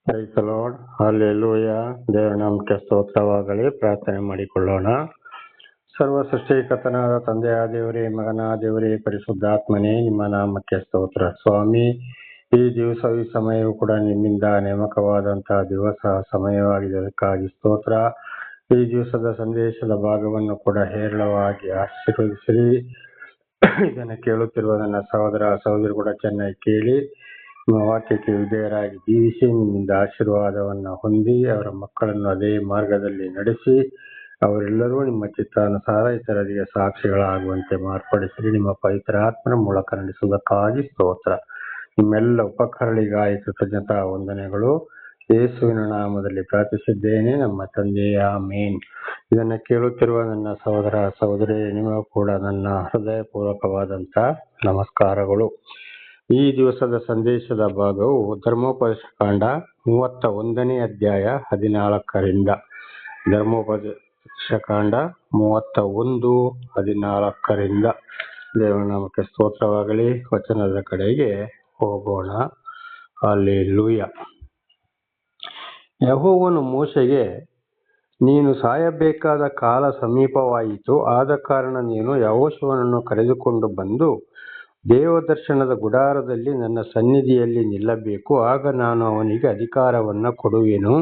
Price the lord, hallelujah. ದೇವರ ನಾಮಕ್ಕೆ ಸ್ತೋತ್ರವಾಗಲಿ. ಪ್ರಾರ್ಥನೆ ಮಾಡಿಕೊಳ್ಳೋಣ. ಸರ್ವ ಸೃಷ್ಟಿಕರ್ತನಾದ ತಂದೆಯ ದೇವರೇ, ಮಗನ ದೇವರೇ, ಪರಿಶುದ್ಧಾತ್ಮನೇ, ನಿಮ್ಮ ನಾಮಕ್ಕೆ ಸ್ತೋತ್ರ. ಸ್ವಾಮಿ, ಈ ದಿವಸ ಈ ಸಮಯವು ಕೂಡ ನಿಮ್ಮಿಂದ ನೇಮಕವಾದಂತಹ ದಿವಸ ಸಮಯವಾಗಿದೆ. ಅದಕ್ಕಾಗಿ ಸ್ತೋತ್ರ. ಈ ದಿವಸದ ಸಂದೇಶದ ಭಾಗವನ್ನು ಕೂಡ ಹೇರಳವಾಗಿ ಆಶೀರ್ವದಿಸಿರಿ. ಇದನ್ನು ಕೇಳುತ್ತಿರುವ ನನ್ನ ಸಹೋದರ ಸಹೋದರಿ ಕೂಡ ಚೆನ್ನಾಗಿ ಕೇಳಿ ನಿಮ್ಮ ವಾಕ್ಯಕ್ಕೆ ವಿಧೇಯರಾಗಿ ಜೀವಿಸಿ ನಿಮ್ಮಿಂದ ಆಶೀರ್ವಾದವನ್ನು ಹೊಂದಿ ಅವರ ಮಕ್ಕಳನ್ನು ಅದೇ ಮಾರ್ಗದಲ್ಲಿ ನಡೆಸಿ ಅವರೆಲ್ಲರೂ ನಿಮ್ಮ ಚಿತ್ತಾನುಸಾರ ಇತರರಿಗೆ ಸಾಕ್ಷಿಗಳಾಗುವಂತೆ ಮಾರ್ಪಡಿಸಿ ನಿಮ್ಮ ಪವಿತ್ರ ಆತ್ಮನ ಮೂಲಕ ನಡೆಸುವುದಕ್ಕಾಗಿ ಸ್ತೋತ್ರ. ನಿಮ್ಮೆಲ್ಲ ಉಪಕರಣಗಳಿಗಾಗಿ ಕೃತಜ್ಞತಾ ವಂದನೆಗಳು. ಯೇಸುವಿನ ನಾಮದಲ್ಲಿ ಪ್ರಾರ್ಥಿಸಿದ್ದೇನೆ, ನಮ್ಮ ತಂದೆಯ ಆಮೆನ್. ಇದನ್ನು ಕೇಳುತ್ತಿರುವ ನನ್ನ ಸಹೋದರ ಸಹೋದರಿ, ನಿಮಗೂ ಕೂಡ ನನ್ನ ಹೃದಯಪೂರ್ವಕವಾದಂಥ ನಮಸ್ಕಾರಗಳು. ಈ ದಿವಸದ ಸಂದೇಶದ ಭಾಗವು ಧರ್ಮೋಪದೇಶ ಕಾಂಡ 31ನೇ ಅಧ್ಯಾಯ 14ರಿಂದ. ಧರ್ಮೋಪದೇಶ ಕಾಂಡ 31:14. ದೇವರ ನಾಮಕ್ಕೆ ಸ್ತೋತ್ರವಾಗಲಿ. ವಚನದ ಕಡೆಗೆ ಹೋಗೋಣ. ಹಲ್ಲೆಲೂಯ. ಯೆಹೋವನು ಮೋಶೆಗೆ, ನೀನು ಸಾಯಬೇಕಾದ ಕಾಲ ಸಮೀಪವಾಯಿತು. ಆದ ಕಾರಣ ನೀನು ಯೆಹೋಶುವನನ್ನು ಕರೆದುಕೊಂಡು ಬಂದು ದೇವದರ್ಶನದ ಗುಡಾರದಲ್ಲಿ ನನ್ನ ಸನ್ನಿಧಿಯಲ್ಲಿ ನಿಲ್ಲಬೇಕು. ಆಗ ನಾನು ಅವನಿಗೆ ಅಧಿಕಾರವನ್ನು ಕೊಡುವೆನು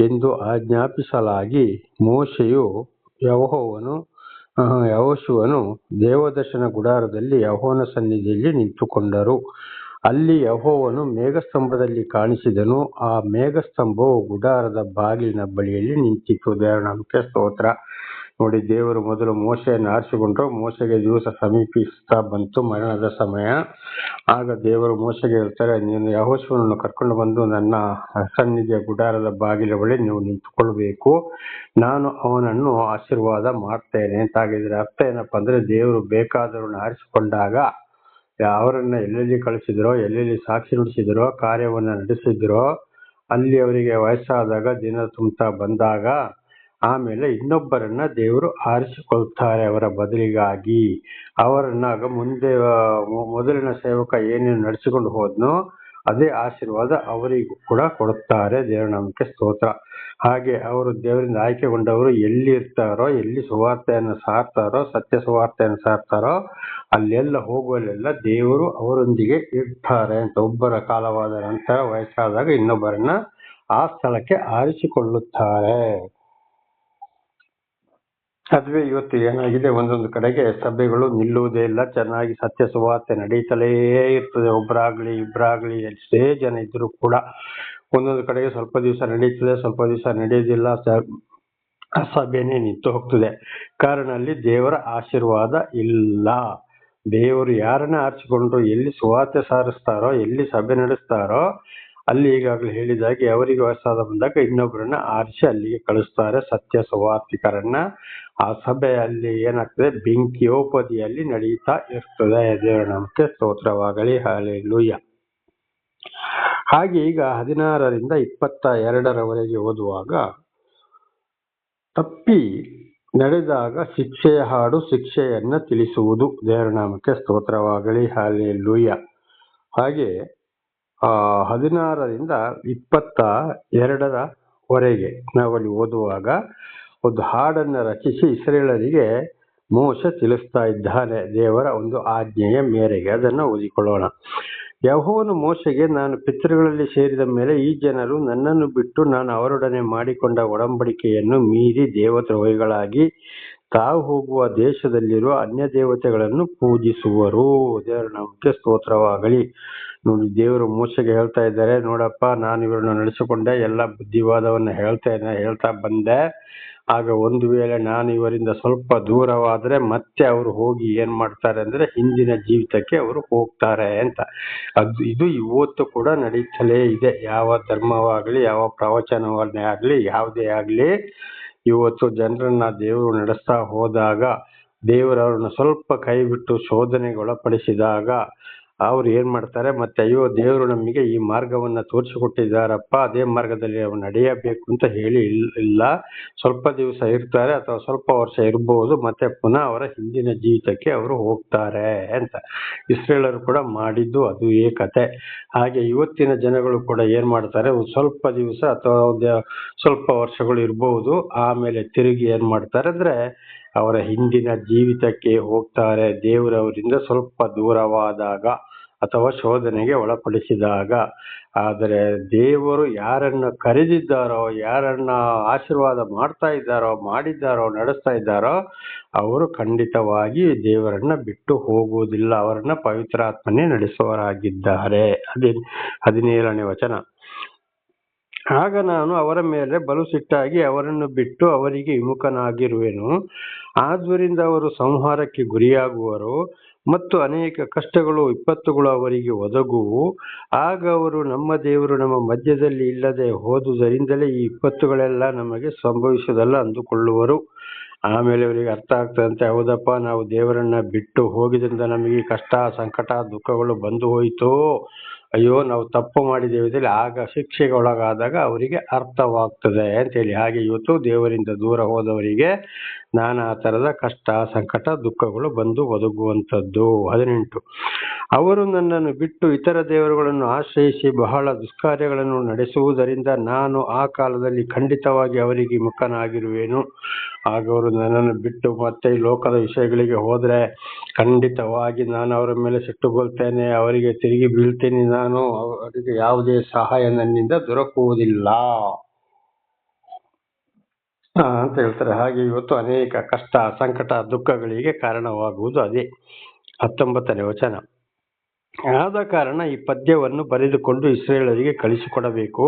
ಎಂದು ಆಜ್ಞಾಪಿಸಲಾಗಿ, ಮೋಶೆಯು ಯೆಹೋಶುವನು ದೇವದರ್ಶನ ಗುಡಾರದಲ್ಲಿ ಯೆಹೋವನ ಸನ್ನಿಧಿಯಲ್ಲಿ ನಿಂತುಕೊಂಡರು. ಅಲ್ಲಿ ಯೆಹೋವನು ಮೇಘಸ್ತಂಭದಲ್ಲಿ ಕಾಣಿಸಿದನು. ಆ ಮೇಘಸ್ತಂಭವು ಗುಡಾರದ ಬಾಗಿಲಿನ ಬಳಿಯಲ್ಲಿ ನಿಂತಿತು. ದೇವರ ನಾಮಕ್ಕೆ ಸ್ತೋತ್ರ. ನೋಡಿ, ದೇವರು ಮೊದಲು ಮೋಶೆಯನ್ನು ಆರಿಸಿಕೊಂಡ್ರು. ಮೋಶೆಗೆ ದಿವಸ ಸಮೀಪಿಸ್ತಾ ಬಂತು, ಮರಣದ ಸಮಯ. ಆಗ ದೇವರು ಮೋಶೆಗೆ ಹೇಳ್ತಾರೆ, ನೀನು ಯೆಹೋಶುವನನ್ನು ಕರ್ಕೊಂಡು ಬಂದು ನನ್ನ ಸನ್ನಿಧಿಯ ಗುಡಾರದ ಬಾಗಿಲ ಬಳಿ ನೀವು ನಿಂತುಕೊಳ್ಬೇಕು. ನಾನು ಅವನನ್ನು ಆಶೀರ್ವಾದ ಮಾಡ್ತೇನೆ ಅಂತಾಗಿದ್ರೆ ಅರ್ಥ ಏನಪ್ಪಾ ಅಂದ್ರೆ, ದೇವರು ಬೇಕಾದವರನ್ನು ಆರಿಸಿಕೊಂಡಾಗ ಅವರನ್ನ ಎಲ್ಲೆಲ್ಲಿ ಕಳಿಸಿದ್ರೋ, ಎಲ್ಲೆಲ್ಲಿ ಸಾಕ್ಷಿ ನುಡಿಸಿದ್ರೋ, ಕಾರ್ಯವನ್ನು ನಡೆಸಿದ್ರೋ, ಅಲ್ಲಿ ಅವರಿಗೆ ವಯಸ್ಸಾದಾಗ ದಿನ ತುಂಬುತ್ತಾ ಬಂದಾಗ ಆಮೇಲೆ ಇನ್ನೊಬ್ಬರನ್ನ ದೇವರು ಆರಿಸಿಕೊಳ್ತಾರೆ ಅವರ ಬದಲಿಗಾಗಿ. ಅವರನ್ನಾಗ ಮುಂದೆ ಮೊದಲಿನ ಸೇವಕ ಏನೇನು ನಡೆಸಿಕೊಂಡು ಹೋದ್ನೋ ಅದೇ ಆಶೀರ್ವಾದ ಅವರಿಗೂ ಕೂಡ ಕೊಡುತ್ತಾರೆ. ದೇವರ ನಾಮಕ್ಕೆ ಸ್ತೋತ್ರ. ಹಾಗೆ ಅವರು ದೇವರಿಂದ ಆಯ್ಕೆಗೊಂಡವರು ಎಲ್ಲಿ ಇರ್ತಾರೋ, ಎಲ್ಲಿ ಸುವಾರ್ತೆಯನ್ನು ಸಾರ್ತಾರೋ, ಸತ್ಯ ಸುವಾರ್ತೆಯನ್ನು ಸಾರ್ತಾರೋ, ಅಲ್ಲೆಲ್ಲ ಹೋಗುವಲ್ಲೆಲ್ಲ ದೇವರು ಅವರೊಂದಿಗೆ ಇರ್ತಾರೆ ಅಂತ. ಒಬ್ಬರ ಕಾಲವಾದ ನಂತರ ವಯಸ್ಸಾದಾಗ ಇನ್ನೊಬ್ಬರನ್ನ ಆ ಸ್ಥಳಕ್ಕೆ ಆರಿಸಿಕೊಳ್ಳುತ್ತಾರೆ. ಅದುವೇ ಇವತ್ತು ಏನಾಗಿದೆ, ಒಂದೊಂದು ಕಡೆಗೆ ಸಭೆಗಳು ನಿಲ್ಲುವುದೇ ಇಲ್ಲ. ಚೆನ್ನಾಗಿ ಸತ್ಯ ಸುವಾರ್ತೆ ನಡೀತಲೇ ಇರ್ತದೆ. ಒಬ್ಬರಾಗ್ಲಿ ಇಬ್ಬರಾಗ್ಲಿ ಎಷ್ಟೇ ಜನ ಇದ್ರು ಕೂಡ ಒಂದೊಂದು ಕಡೆಗೆ ಸ್ವಲ್ಪ ದಿವಸ ನಡೀತದೆ, ಸ್ವಲ್ಪ ದಿವಸ ನಡೆಯೋದಿಲ್ಲ, ಸಭೆನೇ ನಿಂತು ಹೋಗ್ತದೆ. ಕಾರಣ ಅಲ್ಲಿ ದೇವರ ಆಶೀರ್ವಾದ ಇಲ್ಲ. ದೇವರು ಯಾರನ್ನ ಆರಿಸಿಕೊಂಡ್ರು, ಎಲ್ಲಿ ಸುವಾರ್ತೆ ಸಾರಿಸ್ತಾರೋ, ಎಲ್ಲಿ ಸಭೆ ನಡೆಸ್ತಾರೋ ಅಲ್ಲಿ ಈಗಾಗಲೇ ಹೇಳಿದಾಗೆ ಅವರಿಗೆ ವಯಸ್ಸಾದ ಬಂದಾಗ ಇನ್ನೊಬ್ಬರನ್ನ ಆರಿಸಿ ಅಲ್ಲಿಗೆ ಕಳಿಸ್ತಾರೆ, ಸತ್ಯ ಸುವಾರ್ತಿಕರನ್ನ. ಆ ಸಭೆಯಲ್ಲಿ ಏನಾಗ್ತದೆ, ಬೆಂಕಿಯೋಪದಿಯಲ್ಲಿ ನಡೀತಾ ಇರ್ತದೆ. ದೇವರ ನಾಮಕ್ಕೆ ಸ್ತೋತ್ರವಾಗಲಿ. ಹಲ್ಲೆಲೂಯ. ಹಾಗೆ ಈಗ 16ರಿಂದ 22ರವರೆಗೆ ಓದುವಾಗ, ತಪ್ಪಿ ನಡೆದಾಗ ಶಿಕ್ಷೆಯ ಹಾಡು ಶಿಕ್ಷೆಯನ್ನ ತಿಳಿಸುವುದು. ದೇವರ ನಾಮಕ್ಕೆ ಸ್ತೋತ್ರವಾಗಲಿ. ಹಲ್ಲೆಲೂಯ. ಹಾಗೆ 16ರಿಂದ 22ರವರೆಗೆ ನಾವಲ್ಲಿ ಓದುವಾಗ ಒಂದು ಹಾಡನ್ನು ರಚಿಸಿ ಇಸ್ರೇಲರಿಗೆ ಮೋಶೆ ತಿಳಿಸ್ತಾ ಇದ್ದಾನೆ, ದೇವರ ಒಂದು ಆಜ್ಞೆಯ ಮೇರೆಗೆ. ಅದನ್ನು ಓದಿಕೊಳ್ಳೋಣ. ಯೆಹೋವನು ಮೋಶೆಗೆ, ನಾನು ಪಿತೃಗಳಲ್ಲಿ ಸೇರಿದ ಮೇಲೆ ಈ ಜನರು ನನ್ನನ್ನು ಬಿಟ್ಟು ನಾನು ಅವರೊಡನೆ ಮಾಡಿಕೊಂಡ ಒಡಂಬಡಿಕೆಯನ್ನು ಮೀರಿ ದೇವದ್ರೋಹಿಗಳಾಗಿ ತಾವು ಹೋಗುವ ದೇಶದಲ್ಲಿರುವ ಅನ್ಯ ದೇವತೆಗಳನ್ನು ಪೂಜಿಸುವರು. ದೇವರ ನಾಮಕ್ಕೆ ಸ್ತೋತ್ರವಾಗಲಿ. ನೋಡಿ, ದೇವರು ಮೋಶೆಗೆ ಹೇಳ್ತಾ ಇದ್ದಾರೆ, ನೋಡಪ್ಪ, ನಾನು ಇವರನ್ನು ನಡೆಸಿಕೊಂಡೆ, ಎಲ್ಲ ಬುದ್ಧಿವಾದವನ್ನು ಹೇಳ್ತಾ ಬಂದೆ. ಆಗ ಒಂದು ವೇಳೆ ನಾನು ಇವರಿಂದ ಸ್ವಲ್ಪ ದೂರವಾದರೆ ಮತ್ತೆ ಅವರು ಹೋಗಿ ಏನ್ ಮಾಡ್ತಾರೆ ಅಂದ್ರೆ ಹಿಂದಿನ ಜೀವಿತಕ್ಕೆ ಅವರು ಹೋಗ್ತಾರೆ ಅಂತ. ಇದು ಇವತ್ತು ಕೂಡ ನಡೀತಲೇ ಇದೆ. ಯಾವ ಧರ್ಮವಾಗ್ಲಿ, ಯಾವ ಪ್ರವಚನವನ್ನೇ ಆಗ್ಲಿ, ಯಾವುದೇ ಆಗ್ಲಿ, ಇವತ್ತು ಜನರನ್ನ ದೇವರು ನಡೆಸ್ತಾ ಹೋದಾಗ, ದೇವರು ಅವ್ರನ್ನ ಸ್ವಲ್ಪ ಕೈ ಬಿಟ್ಟು ಶೋಧನೆಗೆ ಒಳಪಡಿಸಿದಾಗ ಅವ್ರು ಏನ್ ಮಾಡ್ತಾರೆ, ಮತ್ತೆ ಅಯ್ಯೋ ದೇವರು ನಮಗೆ ಈ ಮಾರ್ಗವನ್ನ ತೋರಿಸಿಕೊಟ್ಟಿದ್ದಾರಪ್ಪ, ಅದೇ ಮಾರ್ಗದಲ್ಲಿ ನಾವು ನಡೆಯಬೇಕು ಅಂತ ಹೇಳಿ ಇಲ್ಲ, ಸ್ವಲ್ಪ ದಿವಸ ಇರ್ತಾರೆ ಅಥವಾ ಸ್ವಲ್ಪ ವರ್ಷ ಇರಬಹುದು, ಮತ್ತೆ ಪುನಃ ಅವರ ಹಿಂದಿನ ಜೀವಿತಕ್ಕೆ ಅವರು ಹೋಗ್ತಾರೆ ಅಂತ ಇಸ್ರೇಲರು ಕೂಡ ಮಾಡಿದ್ದು ಅದು ಕತೆ. ಹಾಗೆ ಇವತ್ತಿನ ಜನಗಳು ಕೂಡ ಏನ್ ಮಾಡ್ತಾರೆ, ಸ್ವಲ್ಪ ದಿವಸ ಅಥವಾ ಸ್ವಲ್ಪ ವರ್ಷಗಳು ಇರಬಹುದು, ಆಮೇಲೆ ತಿರುಗಿ ಏನ್ ಮಾಡ್ತಾರೆ ಅಂದ್ರೆ ಅವರ ಹಿಂದಿನ ಜೀವಿತಕ್ಕೆ ಹೋಗ್ತಾರೆ. ದೇವರವರಿಂದ ಸ್ವಲ್ಪ ದೂರವಾದಾಗ ಅಥವಾ ಶೋಧನೆಗೆ ಒಳಪಡಿಸಿದಾಗ. ಆದರೆ ದೇವರು ಯಾರನ್ನ ಕರೆದಿದ್ದಾರೋ, ಯಾರನ್ನ ಆಶೀರ್ವಾದ ಮಾಡಿದ್ದಾರೋ ನಡೆಸ್ತಾ ಇದ್ದಾರೋ ಅವರು ಖಂಡಿತವಾಗಿ ದೇವರನ್ನ ಬಿಟ್ಟು ಹೋಗುವುದಿಲ್ಲ. ಅವರನ್ನ ಪವಿತ್ರಾತ್ಮನೇ ನಡೆಸುವವರಾಗಿದ್ದಾರೆ. 17ನೇ ವಚನ. ಆಗ ನಾನು ಅವರ ಮೇಲೆ ಬಲು ಸಿಟ್ಟಾಗಿ ಅವರನ್ನು ಬಿಟ್ಟು ಅವರಿಗೆ ವಿಮುಖನಾಗಿರುವೆನು. ಆದ್ದರಿಂದ ಅವರು ಸಂಹಾರಕ್ಕೆ ಗುರಿಯಾಗುವರು ಮತ್ತು ಅನೇಕ ಕಷ್ಟಗಳು ವಿಪತ್ತುಗಳು ಅವರಿಗೆ ಒದಗುವು. ಆಗ ಅವರು ನಮ್ಮ ದೇವರು ನಮ್ಮ ಮಧ್ಯದಲ್ಲಿ ಇಲ್ಲದೆ ಹೋದುದರಿಂದಲೇ ಈ ವಿಪತ್ತುಗಳೆಲ್ಲ ನಮಗೆ ಸಂಭವಿಸುವುದಲ್ಲ ಅಂದುಕೊಳ್ಳುವರು. ಆಮೇಲೆ ಅವರಿಗೆ ಅರ್ಥ ಆಗ್ತದಂತೆ, ಹೌದಪ್ಪ ನಾವು ದೇವರನ್ನ ಬಿಟ್ಟು ಹೋಗಿದ್ರಿಂದ ನಮಗೆ ಕಷ್ಟ ಸಂಕಟ ದುಃಖಗಳು ಬಂದು ಹೋಯಿತು, ಅಯ್ಯೋ ನಾವು ತಪ್ಪು ಮಾಡಿದ್ದೇವೆ, ಆಗ ಶಿಕ್ಷೆಗೆ ಒಳಗಾದಾಗ ಅವರಿಗೆ ಅರ್ಥವಾಗ್ತದೆ ಅಂತೇಳಿ. ಹಾಗೆ ಇವತ್ತು ದೇವರಿಂದ ದೂರ ಹೋದವರಿಗೆ ನಾನಾ ತರದ ಕಷ್ಟ ಸಂಕಟ ದುಃಖಗಳು ಬಂದು ಒದಗುವಂಥದ್ದು. 18. ಅವರು ನನ್ನನ್ನು ಬಿಟ್ಟು ಇತರ ದೇವರುಗಳನ್ನು ಆಶ್ರಯಿಸಿ ಬಹಳ ದುಷ್ಕಾರ್ಯಗಳನ್ನು ನಡೆಸುವುದರಿಂದ ನಾನು ಆ ಕಾಲದಲ್ಲಿ ಖಂಡಿತವಾಗಿ ಅವರಿಗೆ ಮುಖನಾಗಿರುವೆನು. ಆಗ ಅವರು ನನ್ನನ್ನು ಬಿಟ್ಟು ಮತ್ತೆ ಈ ಲೋಕದ ವಿಷಯಗಳಿಗೆ ಹೋದ್ರೆ ಖಂಡಿತವಾಗಿ ನಾನು ಅವರ ಮೇಲೆ ಸಿಟ್ಟುಗೊಳ್ತೇನೆ, ಅವರಿಗೆ ತಿರುಗಿ ಬೀಳ್ತೇನೆ, ನಾನು ಅವರಿಗೆ ಯಾವುದೇ ಸಹಾಯ ನನ್ನಿಂದ ದೊರಕುವುದಿಲ್ಲ ಅಂತ ಹೇಳ್ತಾರೆ. ಹಾಗೆ ಇವತ್ತು ಅನೇಕ ಕಷ್ಟ ಸಂಕಟ ದುಃಖಗಳಿಗೆ ಕಾರಣವಾಗುವುದು ಅದೇ. 19ನೇ ವಚನ. ಆದ ಕಾರಣ ಈ ಪದ್ಯವನ್ನು ಬರೆದುಕೊಂಡು ಇಸ್ರೇಲರಿಗೆ ಕಳಿಸಿಕೊಡಬೇಕು.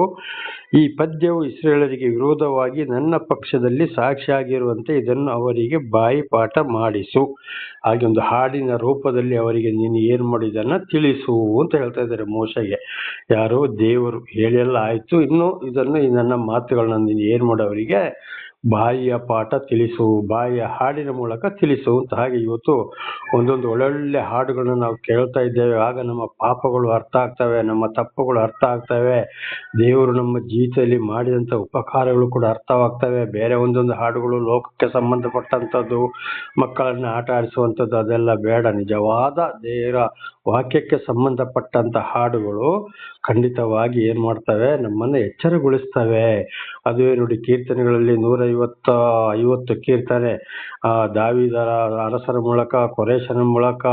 ಈ ಪದ್ಯವು ಇಸ್ರೇಲರಿಗೆ ವಿರೋಧವಾಗಿ ನನ್ನ ಪಕ್ಷದಲ್ಲಿ ಸಾಕ್ಷಿಯಾಗಿರುವಂತೆ ಇದನ್ನು ಅವರಿಗೆ ಬಾಯಿಪಾಠ ಮಾಡಿಸು. ಹಾಗೆ ಒಂದು ಹಾಡಿನ ರೂಪದಲ್ಲಿ ಅವರಿಗೆ ನೀನು ಏನ್ ಮಾಡಿದನ್ನ ತಿಳಿಸು ಅಂತ ಹೇಳ್ತಾ ಇದ್ದಾರೆ ಮೋಶೆಗೆ. ಯಾರು? ದೇವರು. ಹೇಳಿಯೆಲ್ಲ ಆಯ್ತು, ಇನ್ನು ಇದನ್ನು ನನ್ನ ಮಾತುಗಳನ್ನ ನೀನು ಏನ್ ಮಾಡು, ಅವರಿಗೆ ಬಾಯಿಯ ಪಾಠ ತಿಳಿಸು, ಬಾಯಿಯ ಹಾಡಿನ ಮೂಲಕ ತಿಳಿಸು ಅಂತ. ಹಾಗೆ ಇವತ್ತು ಒಂದೊಂದು ಒಳ್ಳೊಳ್ಳೆ ಹಾಡುಗಳನ್ನ ನಾವು ಕೇಳ್ತಾ ಇದ್ದೇವೆ. ಆಗ ನಮ್ಮ ಪಾಪಗಳು ಅರ್ಥ ಆಗ್ತವೆ, ನಮ್ಮ ತಪ್ಪುಗಳು ಅರ್ಥ ಆಗ್ತವೆ, ದೇವರು ನಮ್ಮ ಜೀವಿತದಲ್ಲಿ ಮಾಡಿದಂಥ ಉಪಕಾರಗಳು ಕೂಡ ಅರ್ಥವಾಗ್ತವೆ. ಬೇರೆ ಒಂದೊಂದು ಹಾಡುಗಳು ಲೋಕಕ್ಕೆ ಸಂಬಂಧಪಟ್ಟಂಥದ್ದು, ಮಕ್ಕಳನ್ನ ಆಟ ಆಡಿಸುವಂಥದ್ದು, ಅದೆಲ್ಲ ಬೇಡ. ನಿಜವಾದ ದೇವರ ವಾಕ್ಯಕ್ಕೆ ಸಂಬಂಧಪಟ್ಟಂತ ಹಾಡುಗಳು ಖಂಡಿತವಾಗಿ ಏನ್ ಮಾಡ್ತವೆ, ನಮ್ಮನ್ನ ಎಚ್ಚರಗೊಳಿಸ್ತವೆ. ಅದುವೇ ನೋಡಿ, ಕೀರ್ತನೆಗಳಲ್ಲಿ 150 ಕೀರ್ತನೆ ದಾವೀದರ ಅರಸರ ಮೂಲಕ, ಕೊರೇಶನ ಮೂಲಕ,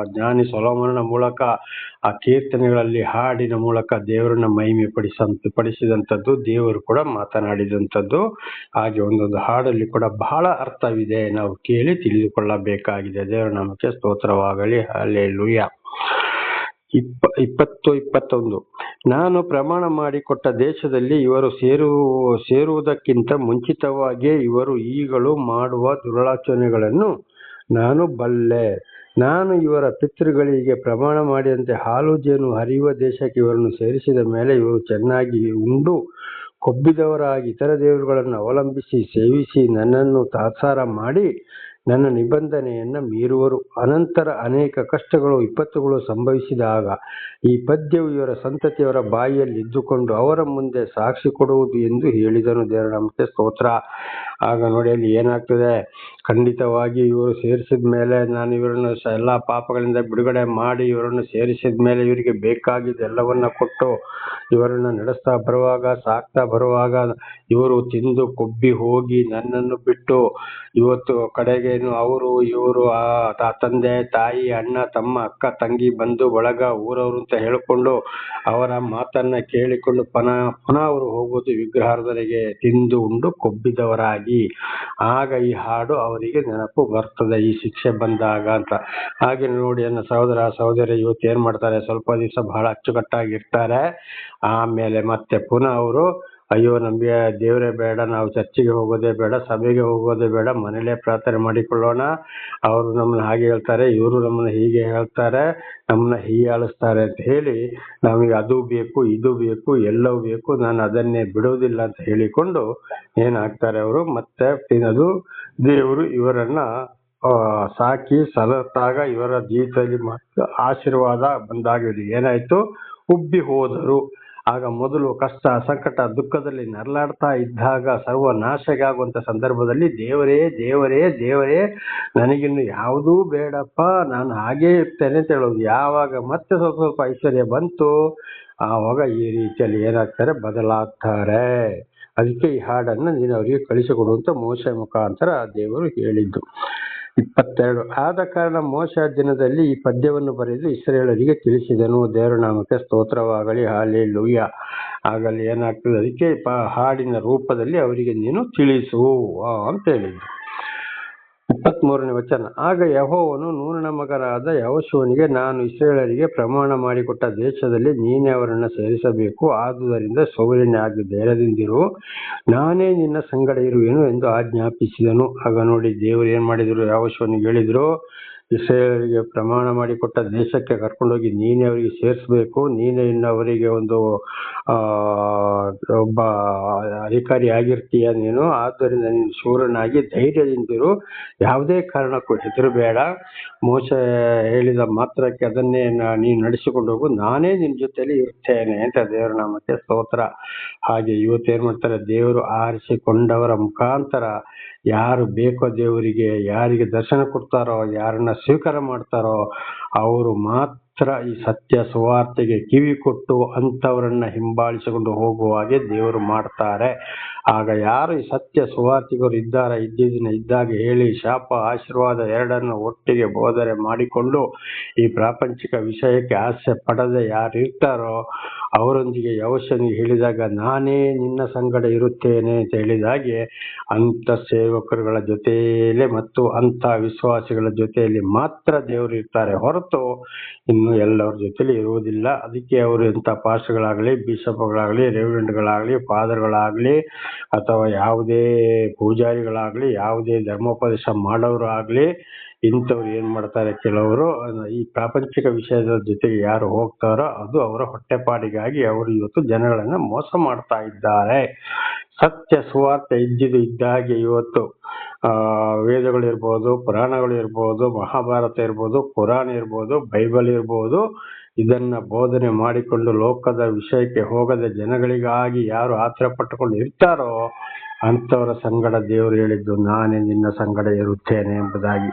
ಜ್ಞಾನಿ ಸೊಲೊಮೋನನ ಮೂಲಕ ಆ ಕೀರ್ತನೆಗಳಲ್ಲಿ ಹಾಡಿನ ಮೂಲಕ ದೇವರನ್ನ ಮಹಿಮೆ ಪಡಿಸಿದಂಥದ್ದು, ದೇವರು ಕೂಡ ಮಾತನಾಡಿದಂಥದ್ದು. ಹಾಗೆ ಒಂದೊಂದು ಹಾಡಲ್ಲಿ ಕೂಡ ಬಹಳ ಅರ್ಥವಿದೆ, ನಾವು ಕೇಳಿ ತಿಳಿದುಕೊಳ್ಳಬೇಕಾಗಿದೆ. ದೇವರ ನಾಮಕ್ಕೆ ಸ್ತೋತ್ರವಾಗಲಿ. ಹಲ್ಲೆಲೂಯಾ. 20-21. ನಾನು ಪ್ರಮಾಣ ಮಾಡಿಕೊಟ್ಟ ದೇಶದಲ್ಲಿ ಇವರು ಸೇರುವುದಕ್ಕಿಂತ ಮುಂಚಿತವಾಗಿಯೇ ಇವರು ಈಗಲೂ ಮಾಡುವ ದುರಾಲೋಚನೆಗಳನ್ನು ನಾನು ಬಲ್ಲೆ. ನಾನು ಇವರ ಪಿತೃಗಳಿಗೆ ಪ್ರಮಾಣ ಮಾಡಿದಂತೆ ಹಾಲು ಜೇನು ಹರಿಯುವ ದೇಶಕ್ಕೆ ಇವರನ್ನು ಸೇರಿಸಿದ ಮೇಲೆ ಇವರು ಚೆನ್ನಾಗಿ ಉಂಡು ಕೊಬ್ಬಿದವರಾಗಿ ಇತರ ದೇವರುಗಳನ್ನು ಅವಲಂಬಿಸಿ ಸೇವಿಸಿ ನನ್ನನ್ನು ತಾತ್ಸಾರ ಮಾಡಿ ನನ್ನ ನಿಬಂಧನೆಯನ್ನ ಮೀರುವರು. ಅನಂತರ ಅನೇಕ ಕಷ್ಟಗಳು ವಿಪತ್ತುಗಳು ಸಂಭವಿಸಿದಾಗ ಈ ಪದ್ಯವು ಇವರ ಸಂತತಿಯವರ ಬಾಯಿಯಲ್ಲಿ ಇದ್ದುಕೊಂಡು ಅವರ ಮುಂದೆ ಸಾಕ್ಷಿ ಕೊಡುವುದು ಎಂದು ಹೇಳಿದನು. ದೇವರ ನಾಮಕ್ಕೆ ಸ್ತೋತ್ರ. ಆಗ ನೋಡಿ, ಅಲ್ಲಿ ಏನಾಗ್ತದೆ, ಖಂಡಿತವಾಗಿ ಇವರು ಸೇರಿಸಿದ ಮೇಲೆ ನಾನು ಇವರನ್ನು ಎಲ್ಲಾ ಪಾಪಗಳಿಂದ ಬಿಡುಗಡೆ ಮಾಡಿ ಇವರನ್ನು ಸೇರಿಸಿದ ಮೇಲೆ ಇವರಿಗೆ ಬೇಕಾಗಿದ್ದ ಎಲ್ಲವನ್ನ ಕೊಟ್ಟು ಇವರನ್ನ ನಡೆಸ್ತಾ ಬರುವಾಗ, ಸಾಕ್ತಾ ಬರುವಾಗ ಇವರು ತಿಂದು ಕೊಬ್ಬಿ ಹೋಗಿ ನನ್ನನ್ನು ಬಿಟ್ಟು ಇವತ್ತು ಕಡೆಗೇನು ಅವರು ಇವರು ತಂದೆ ತಾಯಿ ಅಣ್ಣ ತಮ್ಮ ಅಕ್ಕ ತಂಗಿ ಬಂಧು ಬಳಗ ಊರವರು ಅಂತ ಹೇಳಿಕೊಂಡು ಅವರ ಮಾತನ್ನ ಕೇಳಿಕೊಂಡು ಪುನಃ ಅವರು ಹೋಗೋದು ವಿಗ್ರಹಾರಾಧನೆಗೆ, ತಿಂದು ಉಂಡು ಕೊಬ್ಬಿದವರಾಗಿ. ಆಗ ಈ ಹಾಡು ಅವರಿಗೆ ನೆನಪು ಬರ್ತದೆ, ಈ ಶಿಕ್ಷೆ ಬಂದಾಗ ಅಂತ. ಹಾಗೆ ನೋಡಿ ನನ್ನ ಸಹೋದರ ಸಹೋದರಿ, ಇವತ್ತು ಏನ್ ಮಾಡ್ತಾರೆ, ಸ್ವಲ್ಪ ದಿವಸ ಬಹಳ ಅಚ್ಚುಕಟ್ಟಾಗಿರ್ತಾರೆ. ಆಮೇಲೆ ಮತ್ತೆ ಪುನಃ ಅವರು ಅಯ್ಯೋ ನಮ್ಗೆ ದೇವರೇ ಬೇಡ, ನಾವು ಚರ್ಚಿಗೆ ಹೋಗೋದೇ ಬೇಡ, ಸಭೆಗೆ ಹೋಗೋದೇ ಬೇಡ, ಮನೇಲೇ ಪ್ರಾರ್ಥನೆ ಮಾಡಿಕೊಳ್ಳೋಣ, ಅವರು ನಮ್ಮನ್ನ ಹಾಗೆ ಹೇಳ್ತಾರೆ, ಇವರು ನಮ್ಮನ್ನ ಹೀಗೆ ಹೇಳ್ತಾರೆ, ನಮ್ಮನ್ನ ಹೀಯಾಳಿಸ್ತಾರೆ ಅಂತ ಹೇಳಿ ನಮಗೆ ಅದು ಬೇಕು ಇದು ಬೇಕು ಎಲ್ಲವೂ ಬೇಕು, ನಾನು ಅದನ್ನೇ ಬಿಡೋದಿಲ್ಲ ಅಂತ ಹೇಳಿಕೊಂಡು ಏನಾಗ್ತಾರೆ ಅವರು, ಮತ್ತೆ ಅದು ದೇವರು ಇವರನ್ನ ಸಾಕಿ ಸಲತಾಗ ಇವರ ಜೀವಿತದಲ್ಲಿ ಮತ್ತು ಆಶೀರ್ವಾದ ಬಂದಾಗ ಏನಾಯ್ತು, ಉಬ್ಬಿ ಹೋದರು. ಆಗ ಮೊದಲು ಕಷ್ಟ ಸಂಕಟ ದುಃಖದಲ್ಲಿ ನರಳಾಡ್ತಾ ಇದ್ದಾಗ, ಸರ್ವನಾಶಕ್ಕಾಗುವಂತ ಸಂದರ್ಭದಲ್ಲಿ ದೇವರೇ ದೇವರೇ ದೇವರೇ ನನಗಿನ್ನು ಯಾವುದೂ ಬೇಡಪ್ಪ, ನಾನು ಹಾಗೇ ಇರ್ತೇನೆ ಅಂತ ಹೇಳೋದು. ಯಾವಾಗ ಮತ್ತೆ ಸ್ವಲ್ಪ ಸ್ವಲ್ಪ ಐಶ್ವರ್ಯ ಬಂತು, ಆವಾಗ ಈ ರೀತಿಯಲ್ಲಿ ಏನಾಗ್ತಾರೆ, ಬದಲಾಗ್ತಾರೆ. ಅದಕ್ಕೆ ಈ ಹಾಡನ್ನು ನೀನು ಅವರಿಗೆ ಕಳಿಸಿಕೊಡುವಂತ ಮೋಶೆ ಮುಖಾಂತರ ದೇವರು ಹೇಳಿದ್ದು. 22 ಆದ ಕಾರಣ ಮೋಶ ದಿನದಲ್ಲಿ ಈ ಪದ್ಯವನ್ನು ಬರೆದು ಇಸ್ರಾಯೇಲರಿಗೆ ತಿಳಿಸಿದನು. ದೇವರ ನಾಮಕ್ಕೆ ಸ್ತೋತ್ರವಾಗಲಿ, ಹಲ್ಲೆಲೂಯಾ. ಆಗಲಿ ಏನಾಗ್ತದೆ, ಅದಕ್ಕೆ ಹಾಡಿನ ರೂಪದಲ್ಲಿ ಅವರಿಗೆ ನೀನು ತಿಳಿಸು ಅಂತ ಹೇಳಿದ್ದು. 23ನೇ ವಚನ. ಆಗ ಯೆಹೋವನು ನೂನನ ಮಗನಾದ ಯೆಹೋಶುವನಿಗೆ, ನಾನು ಇಸ್ರಾಯೇಲರಿಗೆ ಪ್ರಮಾಣ ಮಾಡಿಕೊಟ್ಟ ದೇಶದಲ್ಲಿ ನೀನೇ ಅವರನ್ನು ಸೇರಿಸಬೇಕು. ಆದುದರಿಂದ ಸೌರ್ಯನಾಗಿ ಧೈರ್ಯದಿಂದಿರು, ನಾನೇ ನಿನ್ನ ಸಂಗಡ ಇರುವೆನು ಎಂದು ಆಜ್ಞಾಪಿಸಿದನು. ಆಗ ನೋಡಿ ದೇವರು ಏನ್ ಮಾಡಿದ್ರು, ಯೆಹೋಶುವನಿಗೆ ಹೇಳಿದ್ರು, ಇಸ್ರಾಯೇಲರಿಗೆ ಪ್ರಮಾಣ ಮಾಡಿಕೊಟ್ಟ ದೇಶಕ್ಕೆ ಕರ್ಕೊಂಡೋಗಿ ನೀನೇ ಅವರಿಗೆ ಸೇರಿಸಬೇಕು. ನೀನೇ ಇನ್ನು ಅವರಿಗೆ ಒಂದು ಒಬ್ಬ ಅಧಿಕಾರಿ ಆಗಿರ್ತೀಯ ನೀನು. ಆದ್ದರಿಂದ ನೀನು ಶೂರನಾಗಿ ಧೈರ್ಯದಿಂದಿರು, ಯಾವುದೇ ಕಾರಣಕ್ಕೂ ಹೆದರಬೇಡ. ಮೋಶೆ ಹೇಳಿದ ಮಾತ್ರಕ್ಕೆ ಅದನ್ನೇ ನೀನು ನಡೆಸಿಕೊಂಡು ಹೋಗು, ನಾನೇ ನಿನ್ನ ಜೊತೆಲಿ ಇರ್ತೇನೆ ಅಂತ. ದೇವರ ನಾಮಕ್ಕೆ ಸ್ತೋತ್ರ. ಹಾಗೆ ಇವತ್ತೇನ್ ಮಾಡ್ತಾರೆ, ದೇವರು ಆರಿಸಿಕೊಂಡವರ ಮುಖಾಂತರ ಯಾರು ಬೇಕೋ ದೇವರಿಗೆ, ಯಾರಿಗೆ ದರ್ಶನ ಕೊಡ್ತಾರೋ, ಯಾರನ್ನ ಸ್ವೀಕಾರ ಮಾಡ್ತಾರೋ ಅವರು ಮಾತ್ರ ಈ ಸತ್ಯ ಸುವಾರ್ತೆಗೆ ಕಿವಿ ಕೊಟ್ಟು ಅಂಥವರನ್ನ ಹಿಂಬಾಲಿಸಿಕೊಂಡು ಹೋಗುವ ಹಾಗೆ ದೇವರು ಮಾಡ್ತಾರೆ. ಆಗ ಯಾರು ಈ ಸತ್ಯ ಸುವಾರ್ತಿಗರು ಇದ್ದಾಗ ಹೇಳಿ ಶಾಪ ಆಶೀರ್ವಾದ ಎರಡನ್ನು ಒಟ್ಟಿಗೆ ಬೋಧನೆ ಮಾಡಿಕೊಂಡು ಈ ಪ್ರಾಪಂಚಿಕ ವಿಷಯಕ್ಕೆ ಆಸೆ ಪಡದೆ ಯಾರು ಇರ್ತಾರೋ ಅವರೊಂದಿಗೆ ಯೆಹೋಶುವನಿಗೆ ಹೇಳಿದಾಗ, ನಾನೇ ನಿನ್ನ ಸಂಗಡ ಇರುತ್ತೇನೆ ಅಂತ ಹೇಳಿದಾಗೆ ಅಂಥ ಸೇವಕರುಗಳ ಜೊತೆಯಲ್ಲೇ ಮತ್ತು ಅಂಥ ವಿಶ್ವಾಸಿಗಳ ಜೊತೆಯಲ್ಲಿ ಮಾತ್ರ ದೇವರು ಇರ್ತಾರೆ ಹೊರತು ಇನ್ನು ಎಲ್ಲರ ಜೊತೆಲಿ ಇರುವುದಿಲ್ಲ. ಅದಕ್ಕೆ ಅವರು ಎಂಥ ಪಾಸ್ಟರ್ಗಳಾಗಲಿ, ಬಿಷಪ್ಗಳಾಗಲಿ, ರೆವರೆಂಡ್ಗಳಾಗಲಿ, ಫಾದರ್ಗಳಾಗಲಿ ಅಥವಾ ಯಾವುದೇ ಪೂಜಾರಿಗಳಾಗಲಿ, ಯಾವುದೇ ಧರ್ಮೋಪದೇಶ ಮಾಡೋರು ಆಗಲಿ, ಇಂಥವ್ರು ಏನ್ ಮಾಡ್ತಾರೆ, ಕೆಲವರು ಈ ಪ್ರಾಪಂಚಿಕ ವಿಷಯದ ಜೊತೆಗೆ ಯಾರು ಹೋಗ್ತಾರೋ ಅದು ಅವರ ಹೊಟ್ಟೆಪಾಡಿಗಾಗಿ ಅವರು ಇವತ್ತು ಜನಗಳನ್ನ ಮೋಸ ಮಾಡ್ತಾ ಇದ್ದಾರೆ. ಸತ್ಯ ಸುವಾರ್ತೆ ಇದ್ದಾಗೆ ಇವತ್ತು ವೇದಗಳು ಇರ್ಬೋದು, ಪುರಾಣಗಳು ಇರ್ಬೋದು, ಮಹಾಭಾರತ ಇರ್ಬೋದು, ಪುರಾಣ ಇರ್ಬೋದು, ಬೈಬಲ್ ಇರ್ಬೋದು, ಇದನ್ನ ಬೋಧನೆ ಮಾಡಿಕೊಂಡು ಲೋಕದ ವಿಷಯಕ್ಕೆ ಹೋಗದೆ ಜನಗಳಿಗಾಗಿ ಯಾರು ಆತರ ಪಟ್ಟುಕೊಂಡು ಇರ್ತಾರೋ ಅಂಥವರ ಸಂಗಡ ದೇವರು ಹೇಳಿದ್ದು, ನಾನೇ ನಿನ್ನ ಸಂಗಡ ಇರುತ್ತೇನೆ ಎಂಬುದಾಗಿ.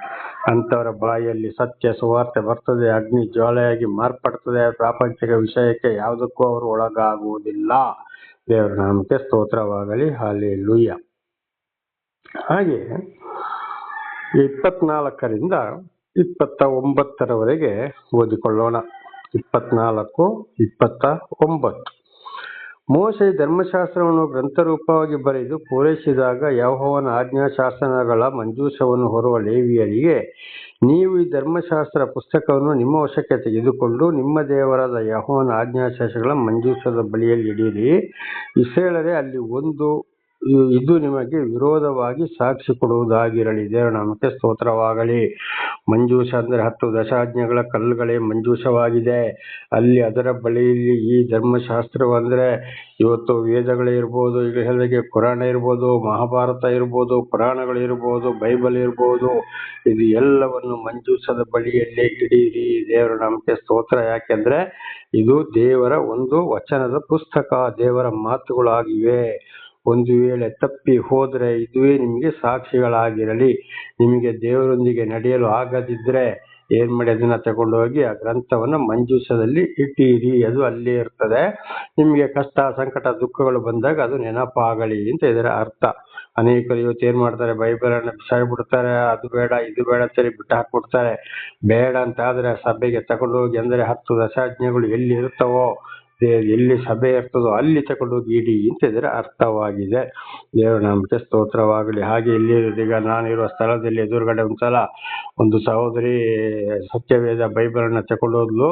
ಅಂಥವರ ಬಾಯಲ್ಲಿ ಸತ್ಯ ಸುವಾರ್ತೆ ಬರ್ತದೆ, ಅಗ್ನಿ ಜ್ವಾಲೆಯಾಗಿ ಮಾರ್ಪಡ್ತದೆ. ಪ್ರಾಪಂಚಿಕ ವಿಷಯಕ್ಕೆ ಯಾವುದಕ್ಕೂ ಅವರು ಒಳಗಾಗುವುದಿಲ್ಲ. ದೇವರ ನಾಮಕ್ಕೆ ಸ್ತೋತ್ರವಾಗಲಿ, ಹಲ್ಲೆಲೂಯಾ. ಹಾಗೆ 24ರಿಂದ 29ರವರೆಗೆ ಓದಿಕೊಳ್ಳೋಣ. 24, 29. ಮೋಶೆ ಧರ್ಮಶಾಸ್ತ್ರವನ್ನು ಗ್ರಂಥರೂಪವಾಗಿ ಬರೆದು ಪೂರೈಸಿದಾಗ ಯೆಹೋವನ ಆಜ್ಞಾಶಾಸನಗಳ ಮಂಜೂಷವನ್ನು ಹೊರುವ ಲೇವಿಯರಿಗೆ, ನೀವು ಈ ಧರ್ಮಶಾಸ್ತ್ರ ಪುಸ್ತಕವನ್ನು ನಿಮ್ಮ ವಶಕ್ಕೆ ತೆಗೆದುಕೊಂಡು ನಿಮ್ಮ ದೇವರಾದ ಯೆಹೋವನ ಆಜ್ಞಾಶಾಸನಗಳ ಮಂಜೂಷದ ಬಳಿಯಲ್ಲಿ ಇಡಿರಿ. ಇಸ್ರಾಯೇಲರೇ, ಅಲ್ಲಿ ಇದು ನಿಮಗೆ ವಿರೋಧವಾಗಿ ಸಾಕ್ಷಿ ಕೊಡುವುದಾಗಿರಲಿ. ದೇವರ ನಾಮಕ್ಕೆ ಸ್ತೋತ್ರವಾಗಲಿ. ಮಂಜೂಷ ಅಂದ್ರೆ 10 ದಶಾಜ್ಞೆಗಳ ಕಲ್ಲುಗಳೇ ಮಂಜೂಷವಾಗಿದೆ. ಅಲ್ಲಿ ಅದರ ಬಳಿಯಲ್ಲಿ ಈ ಧರ್ಮಶಾಸ್ತ್ರವಂದ್ರೆ ಇವತ್ತು ವೇದಗಳೇ ಇರ್ಬೋದು, ಈಗ ಹೇಳಿದಾಗೆ ಪುರಾಣ ಇರ್ಬೋದು, ಮಹಾಭಾರತ ಇರ್ಬೋದು, ಪುರಾಣಗಳು ಇರ್ಬೋದು, ಬೈಬಲ್ ಇರ್ಬೋದು, ಇದು ಎಲ್ಲವನ್ನು ಮಂಜೂಷದ ಬಳಿಯಲ್ಲೇ ಇಡೀರಿ. ದೇವರ ನಾಮಕ್ಕೆ ಸ್ತೋತ್ರ. ಯಾಕೆಂದ್ರೆ ಇದು ದೇವರ ಒಂದು ವಚನದ ಪುಸ್ತಕ, ದೇವರ ಮಾತುಗಳಾಗಿವೆ. ಒಂದು ವೇಳೆ ತಪ್ಪಿ ಹೋದ್ರೆ ಇದುವೇ ನಿಮಗೆ ಸಾಕ್ಷಿಗಳಾಗಿರಲಿ. ನಿಮಗೆ ದೇವರೊಂದಿಗೆ ನಡೆಯಲು ಆಗದಿದ್ರೆ ಏನ್ ಮಾಡಿ, ಅದನ್ನ ತಗೊಂಡೋಗಿ ಆ ಗ್ರಂಥವನ್ನ ಮಂಜೂಷದಲ್ಲಿ ಇಟ್ಟೀರಿ. ಅದು ಅಲ್ಲೇ ಇರ್ತದೆ. ನಿಮಗೆ ಕಷ್ಟ ಸಂಕಟ ದುಃಖಗಳು ಬಂದಾಗ ಅದು ನೆನಪಾಗಲಿ ಅಂತ ಇದರ ಅರ್ಥ. ಅನೇಕರು ಇವತ್ತು ಏನ್ ಮಾಡ್ತಾರೆ, ಬೈಬಲನ್ನ ಬಿಸಾಡ್ಬಿಡ್ತಾರೆ. ಅದು ಬೇಡ ಇದು ಬೇಡ ಅಂತೇಳಿ ಬಿಟ್ಟು ಹಾಕ್ಬಿಡ್ತಾರೆ. ಬೇಡ ಅಂತ ಆದ್ರೆ ಸಭೆಗೆ ತಗೊಂಡೋಗಿ, ಅಂದ್ರೆ 10 ದಶಾಜ್ಞೆಗಳು ಎಲ್ಲಿ ಇರ್ತವೋ, ಎಲ್ಲಿ ಸಭೆ ಇರ್ತದೋ ಅಲ್ಲಿ ತಗೊಂಡೋಗಿ ಇಡಿ ಅಂತ ಇದರ ಅರ್ಥವಾಗಿದೆ. ದೇವರ ನಾಮಕ್ಕೆ ಸ್ತೋತ್ರವಾಗಲಿ. ಹಾಗೆ ಇಲ್ಲಿ ಈಗ ನಾನಿರುವ ಸ್ಥಳದಲ್ಲಿ ಎದುರುಗಡೆ ಒಂದ್ಸಲ ಒಂದು ಸಹೋದರಿ ಸತ್ಯವೇದ ಬೈಬಲನ್ನ ತಗೊಂಡೋದ್ಲು.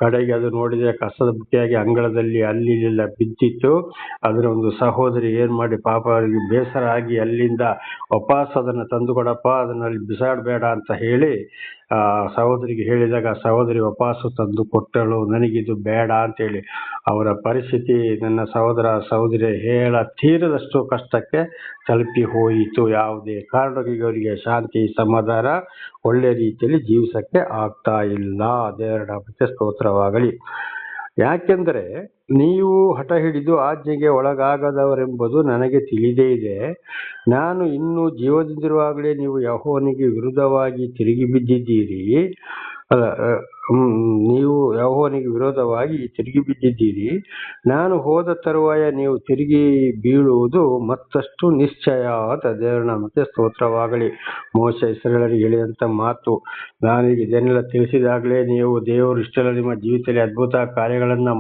ಕಡೆಗೆ ಅದು ನೋಡಿದ್ರೆ ಕಸದ ಬುಟ್ಟಿಯಾಗಿ ಅಂಗಳದಲ್ಲಿ ಅಲ್ಲಿ ಬಿದ್ದಿತ್ತು. ಅದರ ಒಂದು ಸಹೋದರಿ ಏನ್ ಮಾಡಿ, ಪಾಪ ಅವರಿಗೆ ಬೇಸರ ಆಗಿ ಅಲ್ಲಿಂದ ವಾಪಸ್ ಅದನ್ನ ತಂದು ಕೊಡಪ್ಪ, ಅದನ್ನ ಅಲ್ಲಿ ಬಿಸಾಡಬೇಡ ಅಂತ ಹೇಳಿ ಸಹೋದರಿಗೆ ಹೇಳಿದಾಗ ಸಹೋದರಿ ವಾಪಸ್ಸು ತಂದು ಕೊಟ್ಟಳು, ನನಗಿದು ಬೇಡ ಅಂತೇಳಿ. ಅವರ ಪರಿಸ್ಥಿತಿ ನನ್ನ ಸಹೋದರಿ ಹೇಳ ತೀರದಷ್ಟು ಕಷ್ಟಕ್ಕೆ ತಲುಪಿ ಹೋಯಿತು. ಯಾವುದೇ ಕಾರಣಕ್ಕೆ ಅವರಿಗೆ ಶಾಂತಿ ಸಮಾಧಾನ ಒಳ್ಳೆ ರೀತಿಯಲ್ಲಿ ಜೀವಿಸಕ್ಕೆ ಆಗ್ತಾ ಇಲ್ಲ. ದೇವರ ನಾಮಕ್ಕೆ ಸ್ತೋತ್ರವಾಗಲಿ. ಯಾಕೆಂದರೆ ನೀವು ಹಠ ಹಿಡಿದು ಆಜ್ಞೆಗೆ ಒಳಗಾಗದವರೆಂಬುದು ನನಗೆ ತಿಳಿದೇ ಇದೆ. ನಾನು ಇನ್ನೂ ಜೀವದಿಂದಿರುವಾಗಲೇ ನೀವು ಯೆಹೋವನಿಗೆ ವಿರುದ್ಧವಾಗಿ ತಿರುಗಿ ಬಿದ್ದಿದ್ದೀರಿ. ನಾನು ಹೋದ ತರುವಾಯ ನೀವು ತಿರುಗಿ ಬೀಳುವುದು ಮತ್ತಷ್ಟು ನಿಶ್ಚಯ ಅಂತ ದೇವರ ನಾಮಕ್ಕೆ ಸ್ತೋತ್ರವಾಗಲಿ. ಮೋಶೆ ಇಸ್ರಾಯೇಲರಿಗೆ ಹೇಳಿದಂತ ಮಾತು, ನಾನೀಗ ಇದನ್ನೆಲ್ಲ ತಿಳಿಸಿದಾಗಲೇ ನೀವು ದೇವರು ಇಷ್ಟೆಲ್ಲ ನಿಮ್ಮ ಜೀವಿತದಲ್ಲಿ ಅದ್ಭುತ ಕಾರ್ಯಗಳನ್ನ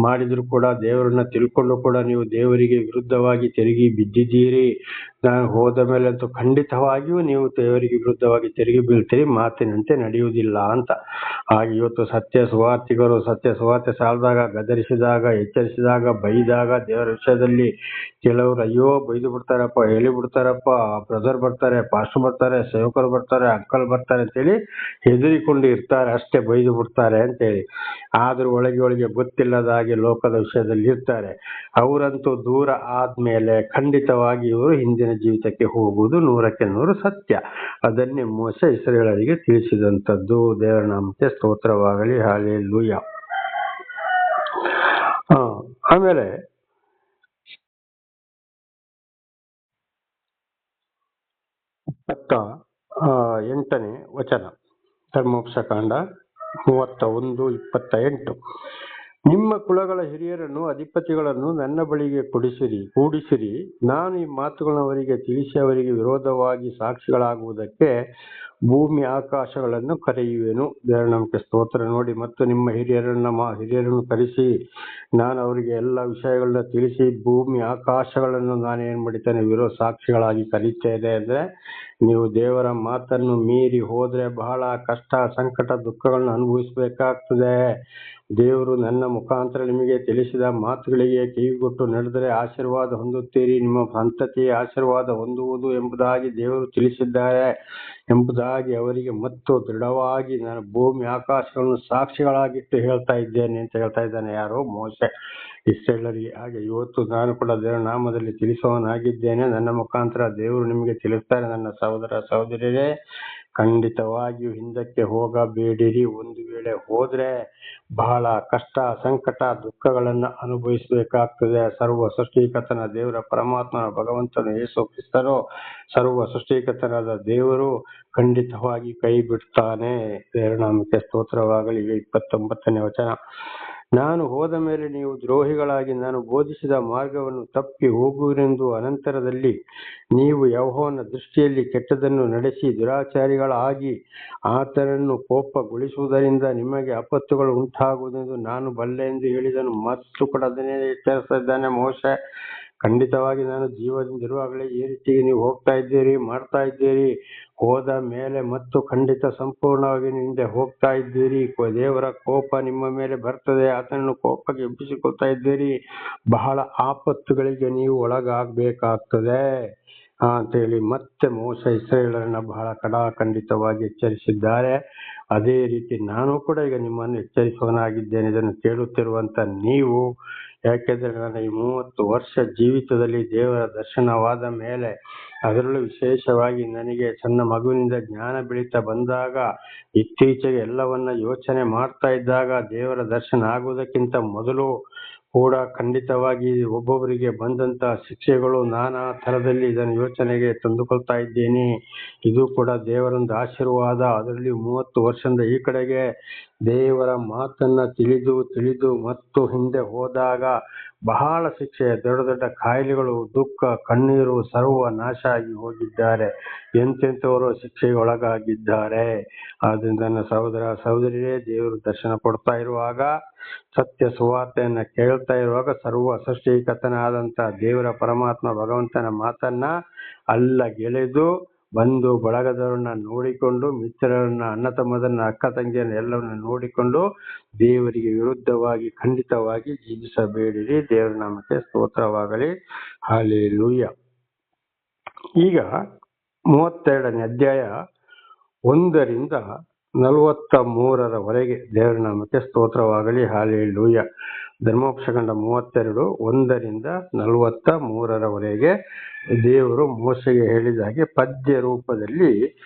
ಮಾಡಿದ್ರು ಕೂಡ ದೇವರನ್ನ ತಿಳ್ಕೊಂಡು ಕೂಡ ನೀವು ದೇವರಿಗೆ ವಿರುದ್ಧವಾಗಿ ತಿರುಗಿ ಬಿದ್ದಿದ್ದೀರಿ. ನಾನು ಹೋದ ಮೇಲೆ ಅಂತೂ ಖಂಡಿತವಾಗಿಯೂ ನೀವು ದೇವರಿಗೆ ವಿರುದ್ಧವಾಗಿ ತಿರುಗಿ ಬೀಳ್ತೀರಿ, ಮಾತಿನಂತೆ ನಡೆಯುವುದಿಲ್ಲ ಅಂತ. ಹಾಗೆ ಇವತ್ತು ಸತ್ಯ ಸುವಾರ್ತೆ ಸಾಲದಾಗ, ಗದರಿಸಿದಾಗ, ಎಚ್ಚರಿಸಿದಾಗ, ಬೈದಾಗ, ದೇವರ ವಿಷಯದಲ್ಲಿ ಕೆಲವರು ಅಯ್ಯೋ ಬೈದು ಬಿಡ್ತಾರಪ್ಪ, ಹೇಳಿ ಬಿಡ್ತಾರಪ್ಪ, ಬ್ರದರ್ ಬರ್ತಾರೆ, ಪಾಸ್ಟರ್ ಬರ್ತಾರೆ, ಸೇವಕರು ಬರ್ತಾರೆ, ಅಂಕಲ್ ಬರ್ತಾರೆ ಅಂತೇಳಿ ಹೆದರಿಕೊಂಡು ಇರ್ತಾರೆ, ಅಷ್ಟೇ ಬೈದು ಬಿಡ್ತಾರೆ ಅಂತೇಳಿ. ಆದ್ರೂ ಒಳಗೆ ಗೊತ್ತಿಲ್ಲದ ಹಾಗೆ ಲೋಕದ ವಿಷಯದಲ್ಲಿ ಇರ್ತಾರೆ. ಅವರಂತೂ ದೂರ ಆದ್ಮೇಲೆ ಖಂಡಿತವಾಗಿ ಇವರು ಹಿಂದಿನ ಜೀವಿತಕ್ಕೆ ಹೋಗುವುದು 100% ಸತ್ಯ. ಅದನ್ನೇ ಮೋಶೆ ಇಸ್ರಾಯೇಲರಿಗೆ ತಿಳಿಸಿದಂಥದ್ದು. ದೇವರ ನಾಮಕ್ಕೆ ಸ್ತೋತ್ರವಾಗಲಿ. ಹಲ್ಲೆಲೂಯಾ. ಆಮೇಲೆ 28ನೇ ವಚನ, ಧರ್ಮೋಪದೇಶಕಾಂಡ 31:28. ನಿಮ್ಮ ಕುಲಗಳ ಹಿರಿಯರನ್ನು ಅಧಿಪತಿಗಳನ್ನು ನನ್ನ ಬಳಿಗೆ ಕೂಡಿಸಿರಿ. ನಾನು ಈ ಮಾತುಗಳನ್ನು ಅವರಿಗೆ ತಿಳಿಸಿ ಅವರಿಗೆ ವಿರೋಧವಾಗಿ ಸಾಕ್ಷಿಗಳಾಗುವುದಕ್ಕೆ ಭೂಮಿ ಆಕಾಶಗಳನ್ನು ಕರೆಯುವೆನು. ದೇವರ ನಾಮಕ್ಕೆ ಸ್ತೋತ್ರ. ನೋಡಿ, ಮತ್ತು ನಿಮ್ಮ ಹಿರಿಯರನ್ನು ಕರೆಸಿ ನಾನು ಅವರಿಗೆ ಎಲ್ಲ ವಿಷಯಗಳನ್ನ ತಿಳಿಸಿ ಭೂಮಿ ಆಕಾಶಗಳನ್ನು ನಾನೇನ್ ಮಾಡಿದ್ದೇನೆ ಸಾಕ್ಷಿಗಳಾಗಿ ಕರೀತೇನೆ. ಅಂದ್ರೆ ನೀವು ದೇವರ ಮಾತನ್ನು ಮೀರಿ ಹೋದ್ರೆ ಬಹಳ ಕಷ್ಟ, ಸಂಕಟ, ದುಃಖಗಳನ್ನು ಅನುಭವಿಸಬೇಕಾಗ್ತದೆ. ದೇವರು ನನ್ನ ಮುಖಾಂತರ ನಿಮಗೆ ತಿಳಿಸಿದ ಮಾತುಗಳಿಗೆ ಕಿವಿಗೊಟ್ಟು ನಡೆದರೆ ಆಶೀರ್ವಾದ ಹೊಂದುತ್ತೀರಿ, ನಿಮ್ಮ ಸಂತತಿ ಆಶೀರ್ವಾದ ಹೊಂದುವುದು ಎಂಬುದಾಗಿ ದೇವರು ತಿಳಿಸಿದ್ದಾರೆ ಎಂಬುದಾಗಿ ಅವರಿಗೆ ಮತ್ತು ದೃಢವಾಗಿ ನಾನು ಭೂಮಿ ಆಕಾಶಗಳನ್ನು ಸಾಕ್ಷಿಗಳಾಗಿಟ್ಟು ಹೇಳ್ತಾ ಇದ್ದೇನೆ ಅಂತ ಹೇಳ್ತಾ ಇದ್ದಾನೆ. ಯಾರೋ? ಮೋಶೆ ಇಸ್ರಾಯೇಲರಿಗೆ. ಹಾಗೆ ಇವತ್ತು ನಾನು ಕೂಡ ದೇವರ ನಾಮದಲ್ಲಿ ತಿಳಿಸುವವನಾಗಿದ್ದೇನೆ. ನನ್ನ ಮುಖಾಂತರ ದೇವರು ನಿಮಗೆ ತಿಳಿಸ್ತಾರೆ. ನನ್ನ ಸಹೋದರರೇ, ಖಂಡಿತವಾಗಿಯೂ ಹಿಂದಕ್ಕೆ ಹೋಗಬೇಡಿರಿ. ಒಂದು ವೇಳೆ ಹೋದ್ರೆ ಬಹಳ ಕಷ್ಟ, ಸಂಕಟ, ದುಃಖಗಳನ್ನ ಅನುಭವಿಸಬೇಕಾಗ್ತದೆ. ಸರ್ವ ಸೃಷ್ಟಿಕರ್ತನ ದೇವರ ಪರಮಾತ್ಮನ ಭಗವಂತನು ಯೇಸು ಕ್ರಿಸ್ತನು, ಸರ್ವ ಸೃಷ್ಟಿಕರ್ತನಾದ ದೇವರು ಖಂಡಿತವಾಗಿ ಕೈ ಬಿಡ್ತಾನೆ. ದೇವರ ನಾಮಕ್ಕೆ ಸ್ತೋತ್ರವಾಗಲಿ. 29ನೇ ವಚನ, ನಾನು ಹೋದ ಮೇಲೆ ನೀವು ದ್ರೋಹಿಗಳಾಗಿ ನಾನು ಬೋಧಿಸಿದ ಮಾರ್ಗವನ್ನು ತಪ್ಪಿ ಹೋಗುವಿರೆಂದು, ಅನಂತರದಲ್ಲಿ ನೀವು ಯೆಹೋವನ ದೃಷ್ಟಿಯಲ್ಲಿ ಕೆಟ್ಟದನ್ನು ನಡೆಸಿ ದುರಾಚಾರಿಗಳಾಗಿ ಆತನನ್ನು ಕೋಪಗೊಳಿಸುವುದರಿಂದ ನಿಮಗೆ ಆಪತ್ತುಗಳು ಉಂಟಾಗುವುದೆಂದು ನಾನು ಬಲ್ಲೆ ಎಂದು ಹೇಳಿದನು. ಮತ್ತು ಕೂಡ ಅದನ್ನೇ ಎಚ್ಚರಿಸ್ತಾ ಇದ್ದಾನೆ ಮೋಶೆ. ಖಂಡಿತವಾಗಿ ನಾನು ಜೀವದಿಂದಿರುವಾಗಲೇ ಈ ರೀತಿಗೆ ನೀವು ಹೋಗ್ತಾ ಇದ್ದೀರಿ, ಮಾಡ್ತಾ ಇದ್ದೀರಿ. ಹೋದ ಮೇಲೆ ಮತ್ತು ಖಂಡಿತ ಸಂಪೂರ್ಣವಾಗಿ ಹಿಂದೆ ಹೋಗ್ತಾ ಇದ್ದೀರಿ. ದೇವರ ಕೋಪ ನಿಮ್ಮ ಮೇಲೆ ಬರ್ತದೆ. ಆತನನ್ನು ಕೋಪಕ್ಕೆ ಎಬ್ಬಿಸಿಕೊಳ್ತಾ ಇದ್ದೀರಿ. ಬಹಳ ಆಪತ್ತುಗಳಿಗೆ ನೀವು ಒಳಗಾಗಬೇಕಾಗ್ತದೆ ಅಂತೇಳಿ ಮತ್ತೆ ಮೋಶೆ ಇಸ್ರಾಯೇಲರನ್ನ ಬಹಳ ಖಂಡಿತವಾಗಿ ಎಚ್ಚರಿಸಿದ್ದಾರೆ. ಅದೇ ರೀತಿ ನಾನು ಕೂಡ ಈಗ ನಿಮ್ಮನ್ನು ಎಚ್ಚರಿಸುವನಾಗಿದ್ದೇನೆ, ಇದನ್ನು ಕೇಳುತ್ತಿರುವಂತ ನೀವು. ಯಾಕೆಂದ್ರೆ ನನ್ನ ಈ 30 ವರ್ಷ ಜೀವಿತದಲ್ಲಿ ದೇವರ ದರ್ಶನವಾದ ಮೇಲೆ, ಅದರಲ್ಲೂ ವಿಶೇಷವಾಗಿ ನನಗೆ ಸಣ್ಣ ಮಗುವಿನಿಂದ ಜ್ಞಾನ ಬೆಳೀತಾ ಬಂದಾಗ, ಇತ್ತೀಚೆಗೆ ಎಲ್ಲವನ್ನ ಯೋಚನೆ ಮಾಡ್ತಾ ಇದ್ದಾಗ, ದೇವರ ದರ್ಶನ ಆಗುವುದಕ್ಕಿಂತ ಮೊದಲು ಕೂಡ ಖಂಡಿತವಾಗಿ ಒಬ್ಬೊಬ್ಬರಿಗೆ ಬಂದಂತ ಶಿಕ್ಷೆಗಳು ನಾನಾ ತರದಲ್ಲಿ ಇದನ್ನು ಯೋಚನೆಗೆ ತಂದುಕೊಳ್ತಾ ಇದ್ದೇನೆ. ಇದು ಕೂಡ ದೇವರೊಂದು ಆಶೀರ್ವಾದ. ಅದರಲ್ಲಿ 30 ವರ್ಷದಿಂದ ಈ ಕಡೆಗೆ ದೇವರ ಮಾತನ್ನ ತಿಳಿದು ಮತ್ತು ಹಿಂದೆ ಹೋದಾಗ ಬಹಳ ಶಿಕ್ಷೆ, ದೊಡ್ಡ ಕಾಯಿಲೆಗಳು, ದುಃಖ, ಕಣ್ಣೀರು, ಸರ್ವ ನಾಶ ಆಗಿ ಹೋಗಿದ್ದಾರೆ. ಎಂತೆಂಥವರು ಶಿಕ್ಷೆಗೆ ಒಳಗಾಗಿದ್ದಾರೆ. ಆದ್ರಿಂದ ನನ್ನ ಸಹೋದರಿಯರೇ, ದೇವರು ದರ್ಶನ ಕೊಡ್ತಾ ಇರುವಾಗ, ಸತ್ಯ ಸುವಾರ್ತೆಯನ್ನ ಕೇಳ್ತಾ ಇರುವಾಗ, ಸರ್ವ ಸೃಷ್ಟಿಕರ್ತನಾದಂತ ದೇವರ ಪರಮಾತ್ಮ ಭಗವಂತನ ಮಾತನ್ನ ಗೆಳೆದು ಬಂದು ಬಳಗದವರನ್ನ ನೋಡಿಕೊಂಡು, ಮಿತ್ರರನ್ನ, ಅಣ್ಣ ತಮ್ಮದನ್ನ, ಅಕ್ಕ ತಂಗಿಯನ್ನ ಎಲ್ಲವನ್ನ ನೋಡಿಕೊಂಡು ದೇವರಿಗೆ ವಿರುದ್ಧವಾಗಿ ಖಂಡಿತವಾಗಿ ಜೀವಿಸಬೇಡಿರಿ. ದೇವರ ನಾಮಕ್ಕೆ ಸ್ತೋತ್ರವಾಗಲಿ. ಹಲ್ಲೆಲೂಯಾ. ಈಗ 32ನೇ ಅಧ್ಯಾಯ 1ರಿಂದ 43ರವರೆಗೆ ದೇವರ ನಾಮಕ್ಕೆ ಸ್ತೋತ್ರವಾಗಲಿ. ಹಾಲೆಲೂಯ. ಧರ್ಮೋಪದೇಶಕಾಂಡ 32 1ರಿಂದ 43ರವರೆಗೆ ದೇವರು ಮೋಶೆಗೆ ಹೇಳಿದ ಹಾಗೆ ಪದ್ಯ ರೂಪದಲ್ಲಿ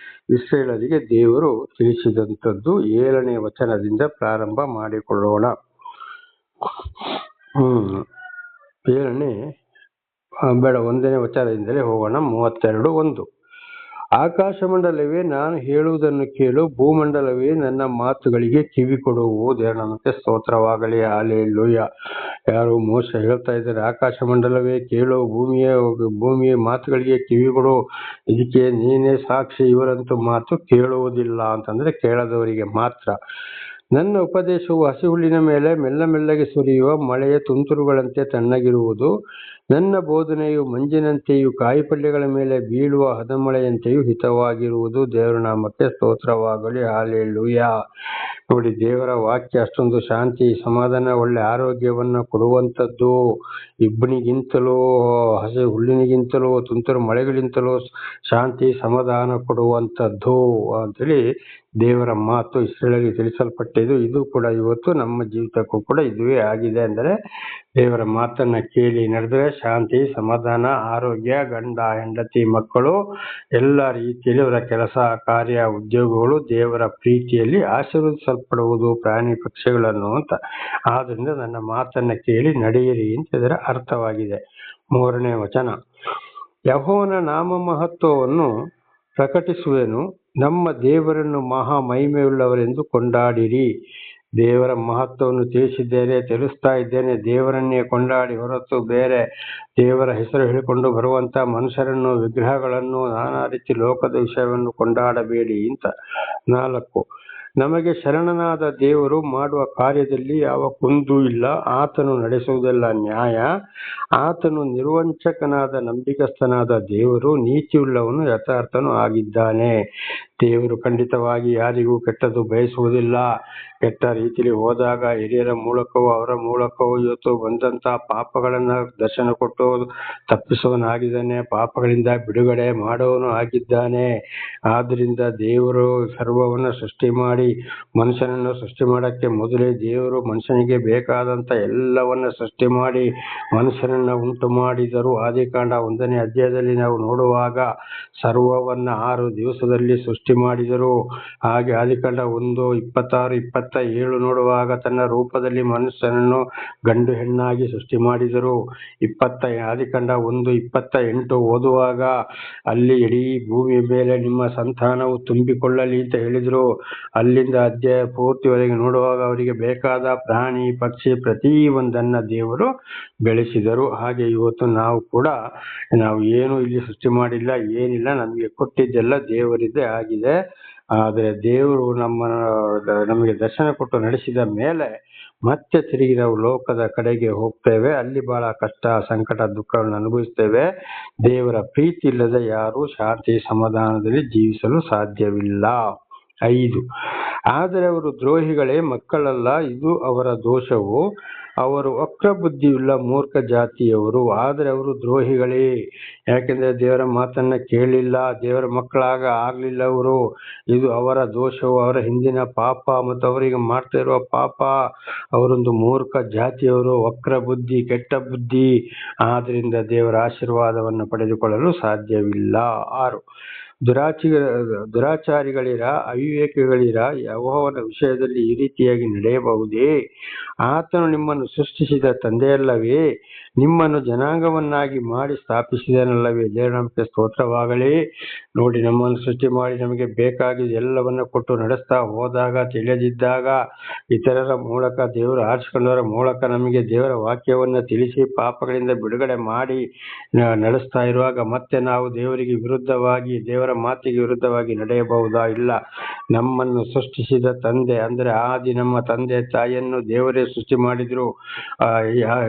ಇಸ್ರೇಲರಿಗೆ ದೇವರು ತಿಳಿಸಿದಂಥದ್ದು. 7ನೇ ವಚನದಿಂದ ಪ್ರಾರಂಭ ಮಾಡಿಕೊಳ್ಳೋಣ. 1ನೇ ವಚನದಿಂದಲೇ ಹೋಗೋಣ. 32:1 ಆಕಾಶಮಂಡಲವೇ ನಾನು ಹೇಳುವುದನ್ನು ಕೇಳು, ಭೂಮಂಡಲವೇ ನನ್ನ ಮಾತುಗಳಿಗೆ ಕಿವಿ ಕೊಡುವು. ದೇವರನಾಮಕ್ಕೆ ಸ್ತೋತ್ರವಾಗಲಿ. ಹಾಲೆಲೂಯ. ಯಾರು? ಮೋಶ ಹೇಳ್ತಾ ಇದ್ದಾರೆ, ಆಕಾಶಮಂಡಲವೇ ಕೇಳು, ಭೂಮಿಯ ಮಾತುಗಳಿಗೆ ಕಿವಿ ಕೊಡು. ಇದಕ್ಕೆ ನೀನೇ ಸಾಕ್ಷಿ. ಇವರಂತೂ ಮಾತು ಕೇಳುವುದಿಲ್ಲ ಅಂತಂದ್ರೆ ಕೇಳದವರಿಗೆ ಮಾತ್ರ. ನನ್ನ ಉಪದೇಶವು ಹಸಿಹುಲ್ಲಿನ ಮೇಲೆ ಮೆಲ್ಲ ಮೆಲ್ಲಗೆ ಸುರಿಯುವ ಮಳೆಯ ತುಂತುರುಗಳಂತೆ ತಣ್ಣಗಿರುವುದು. ನನ್ನ ಬೋಧನೆಯು ಮಂಜಿನಂತೆಯೂ ಕಾಯಿಪಲ್ಯಗಳ ಮೇಲೆ ಬೀಳುವ ಹದಮಳೆಯಂತೆಯೂ ಹಿತವಾಗಿರುವುದು. ದೇವರ ನಾಮಕ್ಕೆ ಸ್ತೋತ್ರವಾಗಲಿ. ಹಾಲೆಲೂಯ. ನೋಡಿ, ದೇವರ ವಾಕ್ಯ ಅಷ್ಟೊಂದು ಶಾಂತಿ, ಸಮಾಧಾನ, ಒಳ್ಳೆ ಆರೋಗ್ಯವನ್ನು ಕೊಡುವಂಥದ್ದು. ಇಬ್ಬನಿಗಿಂತಲೂ, ಹಸಿ ಹುಲ್ಲಿನಿಗಿಂತಲೂ, ತುಂತುರು ಮಳೆಗಳಿಂತಲೂ ಶಾಂತಿ ಸಮಾಧಾನ ಕೊಡುವಂಥದ್ದು ಅಂತೇಳಿ ದೇವರ ಮಾತು ಇಸ್ರೇಲರಿಗೆ ತಿಳಿಸಲ್ಪಟ್ಟಿದ್ದು. ಇದು ಕೂಡ ಇವತ್ತು ನಮ್ಮ ಜೀವಿತಕ್ಕೂ ಕೂಡ ಇದುವೇ ಆಗಿದೆ. ಅಂದರೆ ದೇವರ ಮಾತನ್ನ ಕೇಳಿ ನಡೆದ್ರೆ ಶಾಂತಿ, ಸಮಾಧಾನ, ಆರೋಗ್ಯ, ಗಂಡ ಹೆಂಡತಿ ಮಕ್ಕಳು ಎಲ್ಲ ರೀತಿಯಲ್ಲಿ ಅವರ ಕೆಲಸ ಕಾರ್ಯ ಉದ್ಯೋಗಗಳು ದೇವರ ಪ್ರೀತಿಯಲ್ಲಿ ಆಶೀರ್ವದಿಸಲ್ಪಡುವುದು, ಪ್ರಾಣಿ ಪಕ್ಷಿಗಳನ್ನು ಅಂತ. ಆದ್ರಿಂದ ನನ್ನ ಮಾತನ್ನ ಕೇಳಿ ನಡೆಯಿರಿ ಅಂತ ಇದರ ಅರ್ಥವಾಗಿದೆ. 3ನೇ ವಚನ ಯೆಹೋವನ ನಾಮ ಮಹತ್ವವನ್ನು ಪ್ರಕಟಿಸುವೆನು, ನಮ್ಮ ದೇವರನ್ನು ಮಹಾ ಮಹಿಮೆಯುಳ್ಳವರೆಂದು ಕೊಂಡಾಡಿರಿ. ದೇವರ ಮಹತ್ವವನ್ನು ತಿಳಿಸ್ತಾ ಇದ್ದೇನೆ. ದೇವರನ್ನೇ ಕೊಂಡಾಡಿ ಹೊರತು ಬೇರೆ ದೇವರ ಹೆಸರು ಹೇಳಿಕೊಂಡು ಬರುವಂತ ಮನುಷ್ಯರನ್ನು, ವಿಗ್ರಹಗಳನ್ನು, ನಾನಾ ರೀತಿ ಲೋಕದ ವಿಷಯವನ್ನು ಕೊಂಡಾಡಬೇಡಿ ಅಂತ. 4 ನಮಗೆ ಶರಣನಾದ ದೇವರು ಮಾಡುವ ಕಾರ್ಯದಲ್ಲಿ ಯಾವ ಕುಂದೂ ಇಲ್ಲ. ಆತನು ನಡೆಸುವುದೆಲ್ಲ ನ್ಯಾಯ. ಆತನು ನಿರ್ವಂಚಕನಾದ ನಂಬಿಗಸ್ತನಾದ ದೇವರು, ನೀತಿಯುಳ್ಳವನು, ಯಥಾರ್ಥನು ಆಗಿದ್ದಾನೆ. ದೇವರು ಖಂಡಿತವಾಗಿ ಯಾರಿಗೂ ಕೆಟ್ಟದ್ದು ಬಯಸುವುದಿಲ್ಲ. ಕೆಟ್ಟ ರೀತಿಯಲ್ಲಿ ಹೋದಾಗ ಹಿರಿಯರ ಮೂಲಕವೋ ಅವರ ಮೂಲಕವೋ ಇವತ್ತು ಬಂದಂತ ಪಾಪಗಳನ್ನ ದರ್ಶನ ಕೊಟ್ಟು ತಪ್ಪಿಸೋನಾಗಿದ್ದಾನೆ. ಪಾಪಗಳಿಂದ ಬಿಡುಗಡೆ ಮಾಡೋನು ಆಗಿದ್ದಾನೆ. ಆದ್ರಿಂದ ದೇವರು ಸರ್ವವನ್ನ ಸೃಷ್ಟಿ ಮಾಡಿ ಮನುಷ್ಯನನ್ನು ಸೃಷ್ಟಿ ಮಾಡಕ್ಕೆ ಮೊದಲೇ ದೇವರು ಮನುಷ್ಯನಿಗೆ ಬೇಕಾದಂತ ಎಲ್ಲವನ್ನ ಸೃಷ್ಟಿ ಮಾಡಿ ಮನುಷ್ಯನನ್ನ ಉಂಟು ಮಾಡಿದರು. ಆದಿಕಾಂಡ 1ನೇ ಅಧ್ಯಾಯದಲ್ಲಿ ನಾವು ನೋಡುವಾಗ ಸರ್ವವನ್ನ 6 ದಿವಸದಲ್ಲಿ ಸೃಷ್ಟಿ ಮಾಡಿದರು. ಹಾಗೆ ಆದಿಕಾಂಡ 1:26-27 ನೋಡುವಾಗ ತನ್ನ ರೂಪದಲ್ಲಿ ಮನುಷ್ಯನನ್ನು ಗಂಡು ಹೆಣ್ಣಾಗಿ ಸೃಷ್ಟಿ ಮಾಡಿದರು. ಆದಿಕಾಂಡ 1:28 ಓದುವಾಗ ಅಲ್ಲಿ ಇಡೀ ಭೂಮಿಯ ಮೇಲೆ ನಿಮ್ಮ ಸಂತಾನವು ತುಂಬಿಕೊಳ್ಳಲಿ ಅಂತ ಹೇಳಿದ್ರು. ಅಲ್ಲಿಂದ ಅಧ್ಯಾಯ ಪೂರ್ತಿವರೆಗೆ ನೋಡುವಾಗ ಅವರಿಗೆ ಬೇಕಾದ ಪ್ರಾಣಿ ಪಕ್ಷಿ ಪ್ರತಿ ಒಂದನ್ನ ದೇವರು ಬೆಳೆಸಿದರು. ಹಾಗೆ ಇವತ್ತು ನಾವು ಏನು ಇಲ್ಲಿ ಸೃಷ್ಟಿ ಮಾಡಿಲ್ಲ, ಏನಿಲ್ಲ, ನಮಗೆ ಕೊಟ್ಟಿದ್ದೆಲ್ಲ ದೇವರಿದ್ದೇ ಆಗಿದೆ. ಆದರೆ ದೇವರು ನಮಗೆ ದರ್ಶನ ಕೊಟ್ಟು ನಡೆಸಿದ ಮೇಲೆ ಮತ್ತೆ ತಿರುಗಿ ನಾವು ಲೋಕದ ಕಡೆಗೆ ಹೋಗ್ತೇವೆ. ಅಲ್ಲಿ ಬಹಳ ಕಷ್ಟ, ಸಂಕಟ, ದುಃಖಗಳನ್ನು ಅನುಭವಿಸ್ತೇವೆ. ದೇವರ ಪ್ರೀತಿ ಇಲ್ಲದೆ ಯಾರು ಶಾಂತಿ ಸಮಾಧಾನದಲ್ಲಿ ಜೀವಿಸಲು ಸಾಧ್ಯವಿಲ್ಲ. 5 ಆದರೆ ಅವರು ದ್ರೋಹಿಗಳೇ, ಮಕ್ಕಳಲ್ಲ, ಇದು ಅವರ ದೋಷವು. ಅವರು ವಕ್ರ ಬುದ್ಧಿಯುಳ್ಳ ಮೂರ್ಖ ಜಾತಿಯವರು. ಆದರೆ ಅವರು ದ್ರೋಹಿಗಳೇ, ಯಾಕೆಂದ್ರೆ ದೇವರ ಮಾತನ್ನ ಕೇಳಲಿಲ್ಲ, ದೇವರ ಮಕ್ಕಳಾಗ ಆಗ್ಲಿಲ್ಲ ಅವರು. ಇದು ಅವರ ದೋಷವು, ಅವರ ಹಿಂದಿನ ಪಾಪ ಮತ್ತು ಅವರಿಗೆ ಮಾಡ್ತಾ ಇರುವ ಪಾಪ. ಅವರೊಂದು ಮೂರ್ಖ ಜಾತಿಯವರು, ವಕ್ರ ಬುದ್ಧಿ, ಕೆಟ್ಟ ಬುದ್ಧಿ. ಆದ್ರಿಂದ ದೇವರ ಆಶೀರ್ವಾದವನ್ನು ಪಡೆದುಕೊಳ್ಳಲು ಸಾಧ್ಯವಿಲ್ಲ. 6 ದುರಾಚಾರಿಗಳಿರ, ಅವಿವೇಕಿಗಳಿರ, ಯೆಹೋವನ ವಿಷಯದಲ್ಲಿ ಈ ರೀತಿಯಾಗಿ ನಡೆಯಬಹುದೇ? ಆತನು ನಿಮ್ಮನ್ನು ಸೃಷ್ಟಿಸಿದ ತಂದೆಯಲ್ಲವೇ? ನಿಮ್ಮನ್ನು ಜನಾಂಗವನ್ನಾಗಿ ಮಾಡಿ ಸ್ಥಾಪಿಸಿದನಲ್ಲವೇ? ದೇವರ ಸ್ತೋತ್ರವಾಗಲಿ. ನೋಡಿ, ನಮ್ಮನ್ನು ಸೃಷ್ಟಿ ಮಾಡಿ ನಮಗೆ ಬೇಕಾಗಿದ್ದ ಎಲ್ಲವನ್ನ ಕೊಟ್ಟು ನಡೆಸ್ತಾ ಹೋದಾಗ, ತಿಳಿಯದಿದ್ದಾಗ ಇತರರ ಮೂಲಕ, ದೇವರು ಆರಿಸಿಕೊಂಡವರ ಮೂಲಕ ನಮಗೆ ದೇವರ ವಾಕ್ಯವನ್ನ ತಿಳಿಸಿ ಪಾಪಗಳಿಂದ ಬಿಡುಗಡೆ ಮಾಡಿ ನಡೆಸ್ತಾ ಇರುವಾಗ ಮತ್ತೆ ನಾವು ದೇವರಿಗೆ ವಿರುದ್ಧವಾಗಿ, ದೇವರ ಮಾತಿಗೆ ವಿರುದ್ಧವಾಗಿ ನಡೆಯಬಹುದಾ? ಇಲ್ಲ. ನಮ್ಮನ್ನು ಸೃಷ್ಟಿಸಿದ ತಂದೆ ಅಂದ್ರೆ ಆದಿ ನಮ್ಮ ತಂದೆ ತಾಯಿಯನ್ನು ದೇವರೇ ಸೃಷ್ಟಿ ಮಾಡಿದ್ರು.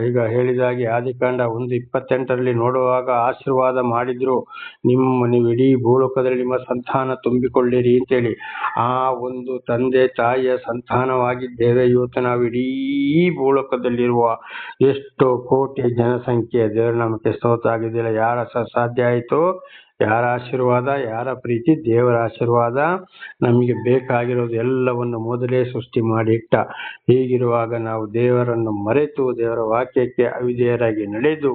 ಈಗ ಹೇಳಿದಾಗೆ ಆದಿಕಾಂಡ 1:28 ನೋಡುವಾಗ ಆಶೀರ್ವಾದ ಮಾಡಿದ್ರು. ನೀವು ಇಡೀ ಭೂಲೋಕದಲ್ಲಿ ನಿಮ್ಮ ಸಂತಾನ ತುಂಬಿಕೊಳ್ಳಿರಿ ಅಂತೇಳಿ. ಆ ಒಂದು ತಂದೆ ತಾಯಿಯ ಸಂತಾನವಾಗಿದ್ದೇವೆ ಇವತ್ತು ನಾವು. ಇಡೀ ಭೂಲೋಕದಲ್ಲಿರುವ ಎಷ್ಟು ಕೋಟಿ ಜನಸಂಖ್ಯೆ, ದೇವರ ನಾಮಕ್ಕೆ ಸ್ತೋತ್ರ ಆಗಿದ್ದಿಲ್ಲ. ಯಾರ ಸಾಧ್ಯ ಆಯಿತು? ಯಾರ ಆಶೀರ್ವಾದ, ಯಾರ ಪ್ರೀತಿ? ದೇವರ ಆಶೀರ್ವಾದ. ನಮಗೆ ಬೇಕಾಗಿರೋದು ಎಲ್ಲವನ್ನು ಮೊದಲೇ ಸೃಷ್ಟಿ ಮಾಡಿ ಇಟ್ಟ. ಹೀಗಿರುವಾಗ ನಾವು ದೇವರನ್ನು ಮರೆತು ದೇವರ ವಾಕ್ಯಕ್ಕೆ ಅವಿಧೇಯರಾಗಿ ನಡೆದು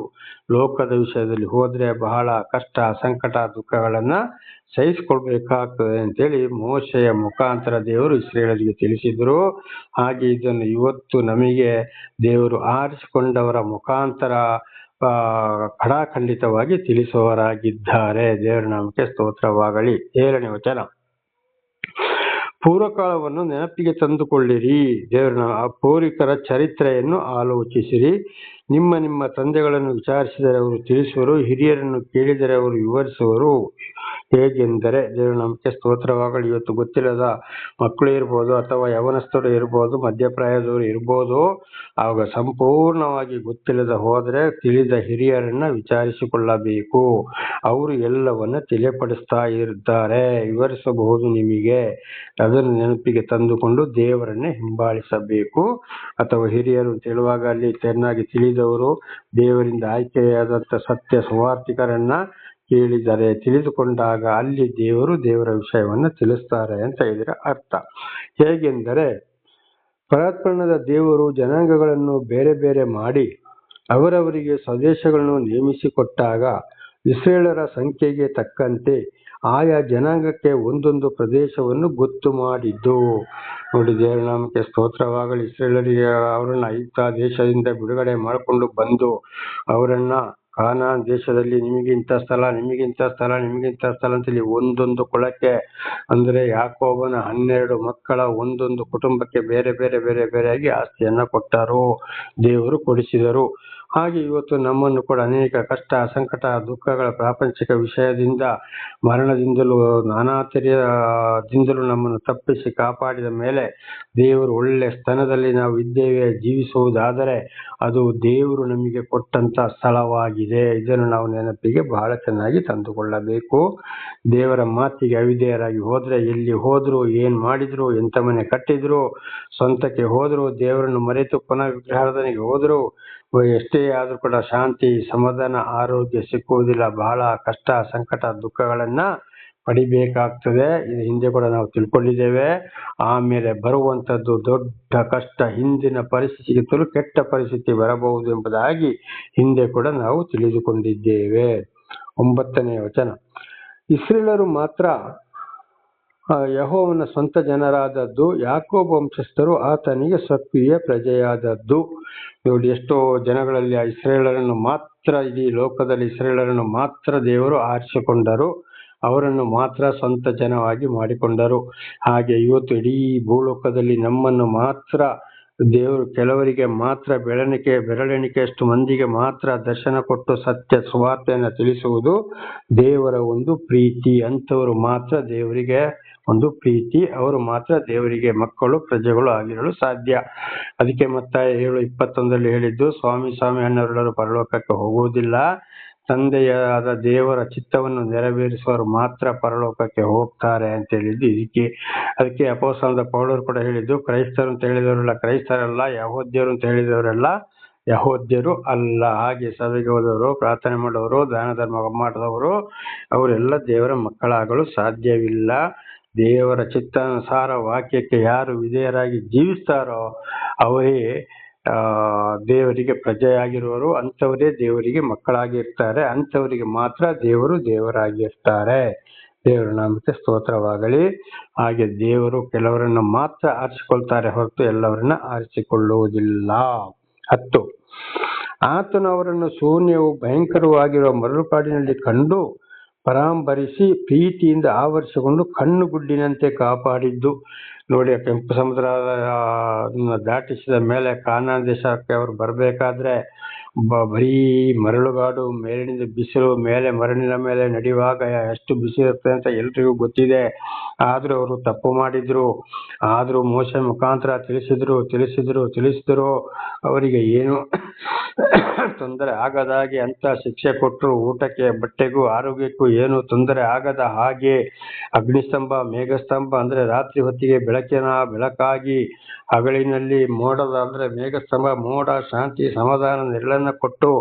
ಲೋಕದ ವಿಷಯದಲ್ಲಿ ಹೋದ್ರೆ ಬಹಳ ಕಷ್ಟ, ಸಂಕಟ, ದುಃಖಗಳನ್ನ ಸಹಿಸಿಕೊಳ್ಬೇಕಾಗ್ತದೆ ಅಂತೇಳಿ ಮೋಶೆಯ ಮುಖಾಂತರ ದೇವರು ಇಸ್ರೇಲರಿಗೆ ತಿಳಿಸಿದ್ರು. ಹಾಗೆ ಇದನ್ನು ಇವತ್ತು ನಮಗೆ ದೇವರು ಆರಿಸಿಕೊಂಡವರ ಮುಖಾಂತರ ಖಡಾಖಂಡಿತವಾಗಿ ತಿಳಿಸುವವರಾಗಿದ್ದಾರೆ. ದೇವರ ನಾಮಕ್ಕೆ ಸ್ತೋತ್ರವಾಗಲಿ. 7ನೇ ವಚನ, ಪೂರ್ವಕಾಲವನ್ನು ನೆನಪಿಗೆ ತಂದುಕೊಳ್ಳಿರಿ, ದೇವರ ಪೂರ್ವಿಕರ ಚರಿತ್ರೆಯನ್ನು ಆಲೋಚಿಸಿರಿ. ನಿಮ್ಮ ನಿಮ್ಮ ತಂದೆಗಳನ್ನು ವಿಚಾರಿಸಿದರೆ ಅವರು ತಿಳಿಸುವರು, ಹಿರಿಯರನ್ನು ಕೇಳಿದರೆ ಅವರು ವಿವರಿಸುವರು. ಹೇಗೆಂದರೆ, ದೇವರ ನಾಮಕ್ಕೆ ಸ್ತೋತ್ರವಾಗಲಿ. ಇವತ್ತು ಗೊತ್ತಿಲ್ಲದ ಮಕ್ಕಳು ಇರ್ಬೋದು, ಅಥವಾ ಯವನಸ್ಥರು ಇರ್ಬೋದು, ಮಧ್ಯಪ್ರಾಯದವರು ಇರ್ಬೋದು. ಆವಾಗ ಸಂಪೂರ್ಣವಾಗಿ ಗೊತ್ತಿಲ್ಲದ ಹೋದರೆ ತಿಳಿದ ಹಿರಿಯರನ್ನ ವಿಚಾರಿಸಿಕೊಳ್ಳಬೇಕು. ಅವರು ಎಲ್ಲವನ್ನ ತಿಳಿಪಡಿಸ್ತಾ ಇರ್ತಾರೆ, ವಿವರಿಸಬಹುದು ನಿಮಗೆ. ಅದನ್ನು ನೆನಪಿಗೆ ತಂದುಕೊಂಡು ದೇವರನ್ನೇ ಹಿಂಬಾಲಿಸಬೇಕು. ಅಥವಾ ಹಿರಿಯರು ಹೇಳುವಾಗ ಅಲ್ಲಿ ಚೆನ್ನಾಗಿ ತಿಳಿದವರು, ದೇವರಿಂದ ಆಯ್ಕೆಯಾದಂಥ ಸತ್ಯ ಸುವಾರ್ತಿಕರನ್ನ ಕೇಳಿದರೆ, ತಿಳಿದುಕೊಂಡಾಗ ಅಲ್ಲಿ ದೇವರು ದೇವರ ವಿಷಯವನ್ನ ತಿಳಿಸ್ತಾರೆ ಅಂತ ಇದರ ಅರ್ಥ. ಹೇಗೆಂದರೆ, ಪರಾತ್ಪರಣದ ದೇವರು ಜನಾಂಗಗಳನ್ನು ಬೇರೆ ಬೇರೆ ಮಾಡಿ ಅವರವರಿಗೆ ಸ್ವದೇಶಗಳನ್ನು ನೇಮಿಸಿಕೊಟ್ಟಾಗ ಇಸ್ರೇಲರ ಸಂಖ್ಯೆಗೆ ತಕ್ಕಂತೆ ಆಯಾ ಜನಾಂಗಕ್ಕೆ ಒಂದೊಂದು ಪ್ರದೇಶವನ್ನು ಗೊತ್ತು ಮಾಡಿದ್ದು. ನೋಡಿ, ದೇವರ ನಾಮಕ್ಕೆ ಸ್ತೋತ್ರವಾಗಲಿ. ಇಸ್ರೇಲರಿಗೆ ಅವರನ್ನ ಐಗುಪ್ತ ದೇಶದಿಂದ ಬಿಡುಗಡೆ ಮಾಡಿಕೊಂಡು ಬಂದು ಅವರನ್ನ ಕಾನಾನ್ ದೇಶದಲ್ಲಿ ನಿಮಗಿಂತ ಸ್ಥಳ, ನಿಮಗಿಂತ ಸ್ಥಳ, ನಿಮಗಿಂತ ಸ್ಥಳ ಅಂತೇಳಿ ಒಂದೊಂದು ಕುಲಕ್ಕೆ, ಅಂದರೆ ಯಾಕೋಬನ 12 ಮಕ್ಕಳ ಒಂದೊಂದು ಕುಟುಂಬಕ್ಕೆ ಬೇರೆ ಬೇರೆ ಬೇರೆ ಬೇರೆಯಾಗಿ ಆಸ್ತಿಯನ್ನ ಕೊಟ್ಟರು, ದೇವರು ಕೊಡಿಸಿದರು. ಹಾಗೆ ಇವತ್ತು ನಮ್ಮನ್ನು ಕೂಡ ಅನೇಕ ಕಷ್ಟ, ಸಂಕಟ, ದುಃಖಗಳ ಪ್ರಾಪಂಚಿಕ ವಿಷಯದಿಂದ, ಮರಣದಿಂದಲೂ, ನಾನಾ ದಿಂದಲೂ ನಮ್ಮನ್ನು ತಪ್ಪಿಸಿ ಕಾಪಾಡಿದ ಮೇಲೆ ದೇವರು ಒಳ್ಳೆ ಸ್ಥಾನದಲ್ಲಿ ನಾವು ಇದ್ದೇವೆ, ಜೀವಿಸುವುದಾದರೆ ಅದು ದೇವರು ನಮಗೆ ಕೊಟ್ಟಂತ ಸ್ಥಳವಾಗಿದೆ. ಇದನ್ನು ನಾವು ನೆನಪಿಗೆ ಬಹಳ ಚೆನ್ನಾಗಿ ತಂದುಕೊಳ್ಳಬೇಕು. ದೇವರ ಮಾತಿಗೆ ಅವಿಧೇಯರಾಗಿ ಹೋದ್ರೆ, ಎಲ್ಲಿ ಹೋದ್ರು, ಏನ್ ಮಾಡಿದ್ರು, ಎಂತ ಮನೆ ಕಟ್ಟಿದ್ರು, ಸ್ವಂತಕ್ಕೆ ಹೋದ್ರು, ದೇವರನ್ನು ಮರೆತು ಪುನಃ ವಿಗ್ರಹಾರಾಧನೆಗೆ ಹೋದ್ರು, ಎಷ್ಟೇ ಆದ್ರೂ ಕೂಡ ಶಾಂತಿ, ಸಮಾಧಾನ, ಆರೋಗ್ಯ ಸಿಕ್ಕುವುದಿಲ್ಲ. ಬಹಳ ಕಷ್ಟ, ಸಂಕಟ, ದುಃಖಗಳನ್ನ ಪಡಿಬೇಕಾಗ್ತದೆ. ಇದು ಹಿಂದೆ ಕೂಡ ನಾವು ತಿಳ್ಕೊಂಡಿದ್ದೇವೆ. ಆಮೇಲೆ ಬರುವಂತದ್ದು ದೊಡ್ಡ ಕಷ್ಟ, ಹಿಂದಿನ ಪರಿಸ್ಥಿತಿಗಿಂತಲೂ ಕೆಟ್ಟ ಪರಿಸ್ಥಿತಿ ಬರಬಹುದು ಎಂಬುದಾಗಿ ಹಿಂದೆ ಕೂಡ ನಾವು ತಿಳಿದುಕೊಂಡಿದ್ದೇವೆ. 9ನೇ ವಚನ, ಇಸ್ರೇಲರು ಮಾತ್ರ ಯೆಹೋವನ ಸ್ವಂತ ಜನರಾದದ್ದು, ಯಾಕೋಬ ವಂಶಸ್ಥರು ಆತನಿಗೆ ಸಕ್ರಿಯ ಪ್ರಜೆಯಾದದ್ದು. ನೋಡಿ, ಎಷ್ಟೋ ಜನಗಳಲ್ಲಿ ಇಸ್ರೇಲರನ್ನು ಮಾತ್ರ, ಇಡೀ ಲೋಕದಲ್ಲಿ ಇಸ್ರೇಲರನ್ನು ಮಾತ್ರ ದೇವರು ಆರಿಸಿಕೊಂಡರು, ಅವರನ್ನು ಮಾತ್ರ ಸ್ವಂತ ಜನವಾಗಿ ಮಾಡಿಕೊಂಡರು. ಹಾಗೆ ಇವತ್ತು ಇಡೀ ಭೂಲೋಕದಲ್ಲಿ ನಮ್ಮನ್ನು ಮಾತ್ರ ದೇವರು ಕೆಲವರಿಗೆ ಮಾತ್ರ ಬೆರಳೆಣಿಕೆಯಷ್ಟು ಮಂದಿಗೆ ಮಾತ್ರ ದರ್ಶನ ಕೊಟ್ಟು ಸತ್ಯ ಸುವಾರ್ತೆಯನ್ನು ತಿಳಿಸುವುದು ದೇವರ ಒಂದು ಪ್ರೀತಿ. ಅಂಥವರು ಮಾತ್ರ ದೇವರಿಗೆ ಒಂದು ಪ್ರೀತಿ, ಅವರು ಮಾತ್ರ ದೇವರಿಗೆ ಮಕ್ಕಳು, ಪ್ರಜೆಗಳು ಆಗಿರಲು ಸಾಧ್ಯ. ಅದಕ್ಕೆ ಮತ್ತಾಯ 7:21 ಹೇಳಿದ್ದು, ಸ್ವಾಮಿ ಅಣ್ಣವರೆಲ್ಲರೂ ಪರಲೋಕಕ್ಕೆ ಹೋಗುವುದಿಲ್ಲ, ತಂದೆಯಾದ ದೇವರ ಚಿತ್ತವನ್ನು ನೆರವೇರಿಸುವವರು ಮಾತ್ರ ಪರಲೋಕಕ್ಕೆ ಹೋಗ್ತಾರೆ ಅಂತ ಹೇಳಿದ್ದು ಇದಕ್ಕೆ. ಅದಕ್ಕೆ ಅಪೊಸ್ತಲನಾದ ಪೌಲರು ಕೂಡ ಹೇಳಿದ್ದು, ಕ್ರೈಸ್ತರು ಅಂತ ಹೇಳಿದವರೆಲ್ಲ ಕ್ರೈಸ್ತರಲ್ಲ, ಯಹೂದ್ಯರು ಅಂತ ಹೇಳಿದವರೆಲ್ಲ ಯಹೂದ್ಯರು ಅಲ್ಲ. ಹಾಗೆ ಸಭೆಗೆ ಹೋದವರು, ಪ್ರಾರ್ಥನೆ ಮಾಡೋರು, ದಾನ ಧರ್ಮ ಮಾಡಿದವರು ಅವರೆಲ್ಲ ದೇವರ ಮಕ್ಕಳಾಗಲು ಸಾಧ್ಯವಿಲ್ಲ. ದೇವರ ಚಿತ್ತಾನುಸಾರ ವಾಕ್ಯಕ್ಕೆ ಯಾರು ವಿಧೇಯರಾಗಿ ಜೀವಿಸ್ತಾರೋ ಅವರೇ ದೇವರಿಗೆ ಪ್ರಜೆಯಾಗಿರುವರು, ಅಂಥವರೇ ದೇವರಿಗೆ ಮಕ್ಕಳಾಗಿರ್ತಾರೆ, ಅಂಥವರಿಗೆ ಮಾತ್ರ ದೇವರು ದೇವರಾಗಿರ್ತಾರೆ. ದೇವರ ನಾಮಕ್ಕೆ ಸ್ತೋತ್ರವಾಗಲಿ. ಹಾಗೆ ದೇವರು ಕೆಲವರನ್ನು ಮಾತ್ರ ಆರಿಸಿಕೊಳ್ತಾರೆ ಹೊರತು ಎಲ್ಲವರನ್ನ ಆರಿಸಿಕೊಳ್ಳುವುದಿಲ್ಲ. 10, ಆತನು ಅವರನ್ನು ಶೂನ್ಯವು ಭಯಂಕರವಾಗಿರುವ ಮರಳುಕಾಡಿನಲ್ಲಿ ಕಂಡು ಪರಾಂಬರಿಸಿ ಪ್ರೀತಿಯಿಂದ ಆವರಿಸಿಕೊಂಡು ಕಣ್ಣುಗುಡ್ಡಿನಂತೆ ಕಾಪಾಡಿದ್ದು. ನೋಡಿ, ಕೆಂಪು ಸಮುದ್ರ ದಾಟಿಸಿದ ಮೇಲೆ ಕಾನಾನ್ ದೇಶಕ್ಕೆ ಅವರು ಬರಬೇಕಾದ್ರೆ ಬರೀ ಮರಳುಗಾಡು, ಮೇಲಿನಿಂದ ಬಿಸಿಲು, ಮೇಲೆ ಮರಳಿನ ಮೇಲೆ ನಡೆಯುವಾಗ ಎಷ್ಟು ಬಿಸಿ ಇರುತ್ತೆ ಅಂತ ಎಲ್ರಿಗೂ ಗೊತ್ತಿದೆ. ಆದ್ರೂ ಅವರು ತಪ್ಪು ಮಾಡಿದ್ರು. ಆದ್ರೂ ಮೋಶೆ ಮುಖಾಂತರ ತಿಳಿಸಿದ್ರು ಅವರಿಗೆ ಏನು ತೊಂದರೆ ಆಗದಾಗೆ ಅಂತ ಶಿಕ್ಷೆ ಕೊಟ್ಟರು. ಊಟಕ್ಕೆ, ಬಟ್ಟೆಗೂ, ಆರೋಗ್ಯಕ್ಕೂ ಏನು ತೊಂದರೆ ಆಗದ ಹಾಗೆ ಅಗ್ನಿಸ್ತಂಭ, ಮೇಘಸ್ತಂಭ ಅಂದ್ರೆ ರಾತ್ರಿ ಹೊತ್ತಿಗೆ ಬೆಳಕಾಗಿ, ಹಗಲಿನಲ್ಲಿ ಮೋಡದ ಅಂದ್ರೆ ಮೇಘಸ್ತಂಭ, ಮೋಡ, ಶಾಂತಿ, ಸಮಾಧಾನ, ನೆರಳನ್ನ ವರಗಳನ್ನು ಕೊಟ್ಟು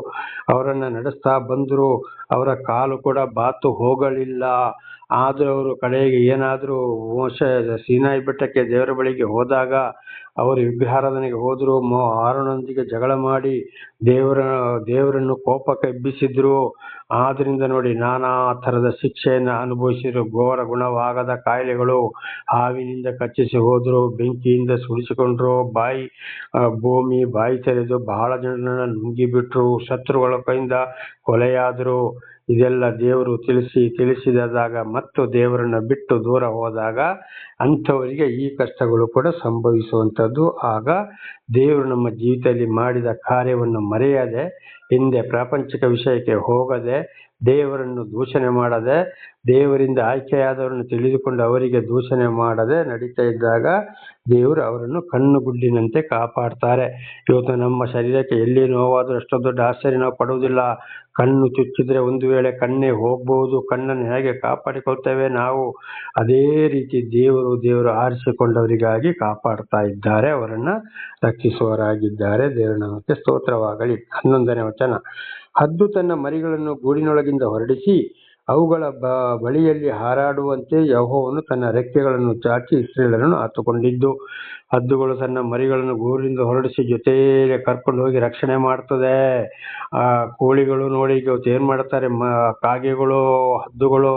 ಅವರನ್ನು ನಡೆಸ್ತಾ ಬಂದರು. ಅವರ ಕಾಲು ಕೂಡ ಬಾತು ಹೋಗಲಿಲ್ಲ. ಆದರೂ ಅವರು ಕಡೆಗೆ ಏನಾದರೂ ಸೀನಾಯಿ ಬೆಟ್ಟಕ್ಕೆ ದೇವರ ಬಳಿಗೆ ಹೋದಾಗ ಅವರು ವಿಗ್ರಹಾರಾಧನೆಗೆ ಹೋದರು. ಆರೋನೊಂದಿಗೆ ಜಗಳ ಮಾಡಿ ದೇವರನ್ನು ಕೋಪಕ್ಕೆ ಎಬ್ಬಿಸಿದ್ರು. ಆದ್ರಿಂದ ನೋಡಿ, ನಾನಾ ಥರದ ಶಿಕ್ಷೆಯನ್ನು ಅನುಭವಿಸಿದ್ರು. ಘೋರ ಗುಣವಾಗದ ಕಾಯಿಲೆಗಳು, ಹಾವಿನಿಂದ ಕಚ್ಚಿಸಿ ಹೋದ್ರು, ಬೆಂಕಿಯಿಂದ ಸುಡಿಸಿಕೊಂಡ್ರು, ಭೂಮಿ ಬಾಯಿ ತೆರೆದು ಬಹಳ ಜನರನ್ನ ನುಂಗಿಬಿಟ್ರು, ಶತ್ರುಗಳ ಕೈಯಿಂದ ಕೊಲೆಯಾದರು. ಇದೆಲ್ಲ ದೇವರು ತಿಳಿಸಿದಾಗ ಮತ್ತು ದೇವರನ್ನ ಬಿಟ್ಟು ದೂರ ಹೋದಾಗ ಅಂಥವರಿಗೆ ಈ ಕಷ್ಟಗಳು ಕೂಡ ಸಂಭವಿಸುವಂಥದ್ದು. ಆಗ ದೇವರು ನಮ್ಮ ಜೀವಿತದಲ್ಲಿ ಮಾಡಿದ ಕಾರ್ಯವನ್ನು ಮರೆಯದೆ, ಹಿಂದೆ ಪ್ರಾಪಂಚಿಕ ವಿಷಯಕ್ಕೆ ಹೋಗದೆ, ದೇವರನ್ನು ದೂಷಣೆ ಮಾಡದೆ, ದೇವರಿಂದ ಆಯ್ಕೆಯಾದವರನ್ನು ತಿಳಿದುಕೊಂಡು ಅವರಿಗೆ ದೂಷಣೆ ಮಾಡದೆ ನಡೀತಾ ಇದ್ದಾಗ ದೇವರು ಅವರನ್ನು ಕಣ್ಣುಗುಡ್ಡಿನಂತೆ ಕಾಪಾಡ್ತಾರೆ. ಇವತ್ತು ನಮ್ಮ ಶರೀರಕ್ಕೆ ಎಲ್ಲಿ ನೋವಾದರೂ ಅಷ್ಟೋ ದೊಡ್ಡ ಆಶ್ಚರ್ಯ ನಾವು ಪಡುವುದಿಲ್ಲ. ಕಣ್ಣು ಚುಚ್ಚಿದ್ರೆ ಒಂದು ವೇಳೆ ಕಣ್ಣೇ ಹೋಗ್ಬೋದು. ಕಣ್ಣನ್ನು ಹೇಗೆ ಕಾಪಾಡಿಕೊಳ್ತೇವೆ ನಾವು, ಅದೇ ರೀತಿ ದೇವರು ಆರಿಸಿಕೊಂಡವರಿಗಾಗಿ ಕಾಪಾಡ್ತಾ ಇದ್ದಾರೆ, ಅವರನ್ನ ರಕ್ಷಿಸುವವರಾಗಿದ್ದಾರೆ. ದೇವರ ನಾಮಕ್ಕೆ ಸ್ತೋತ್ರವಾಗಲಿ. 11ನೇ ವಚನ. ಹದ್ದು ತನ್ನ ಮರಿಗಳನ್ನು ಗೂಡಿನೊಳಗಿಂದ ಹೊರಡಿಸಿ ಅವುಗಳ ಬಳಿಯಲ್ಲಿ ಹಾರಾಡುವಂತೆ ಯೆಹೋವನು ತನ್ನ ರೆಕ್ಕೆಗಳನ್ನು ಚಾಚಿ ಇಸ್ರಾಯೇಲರನ್ನು ಆತುಕೊಂಡಿದ್ದು. ಹದ್ದುಗಳು ತನ್ನ ಮರಿಗಳನ್ನು ಗೂಡಿನಿಂದ ಹೊರಡಿಸಿ ಜೊತೆಯಲ್ಲಿ ಕರ್ಕೊಂಡು ಹೋಗಿ ರಕ್ಷಣೆ ಮಾಡ್ತದೆ. ಕೋಳಿಗಳು ನೋಡಿ ಇವತ್ತು ಏನ್ ಮಾಡ್ತಾರೆ, ಕಾಗೆಗಳು, ಹದ್ದುಗಳು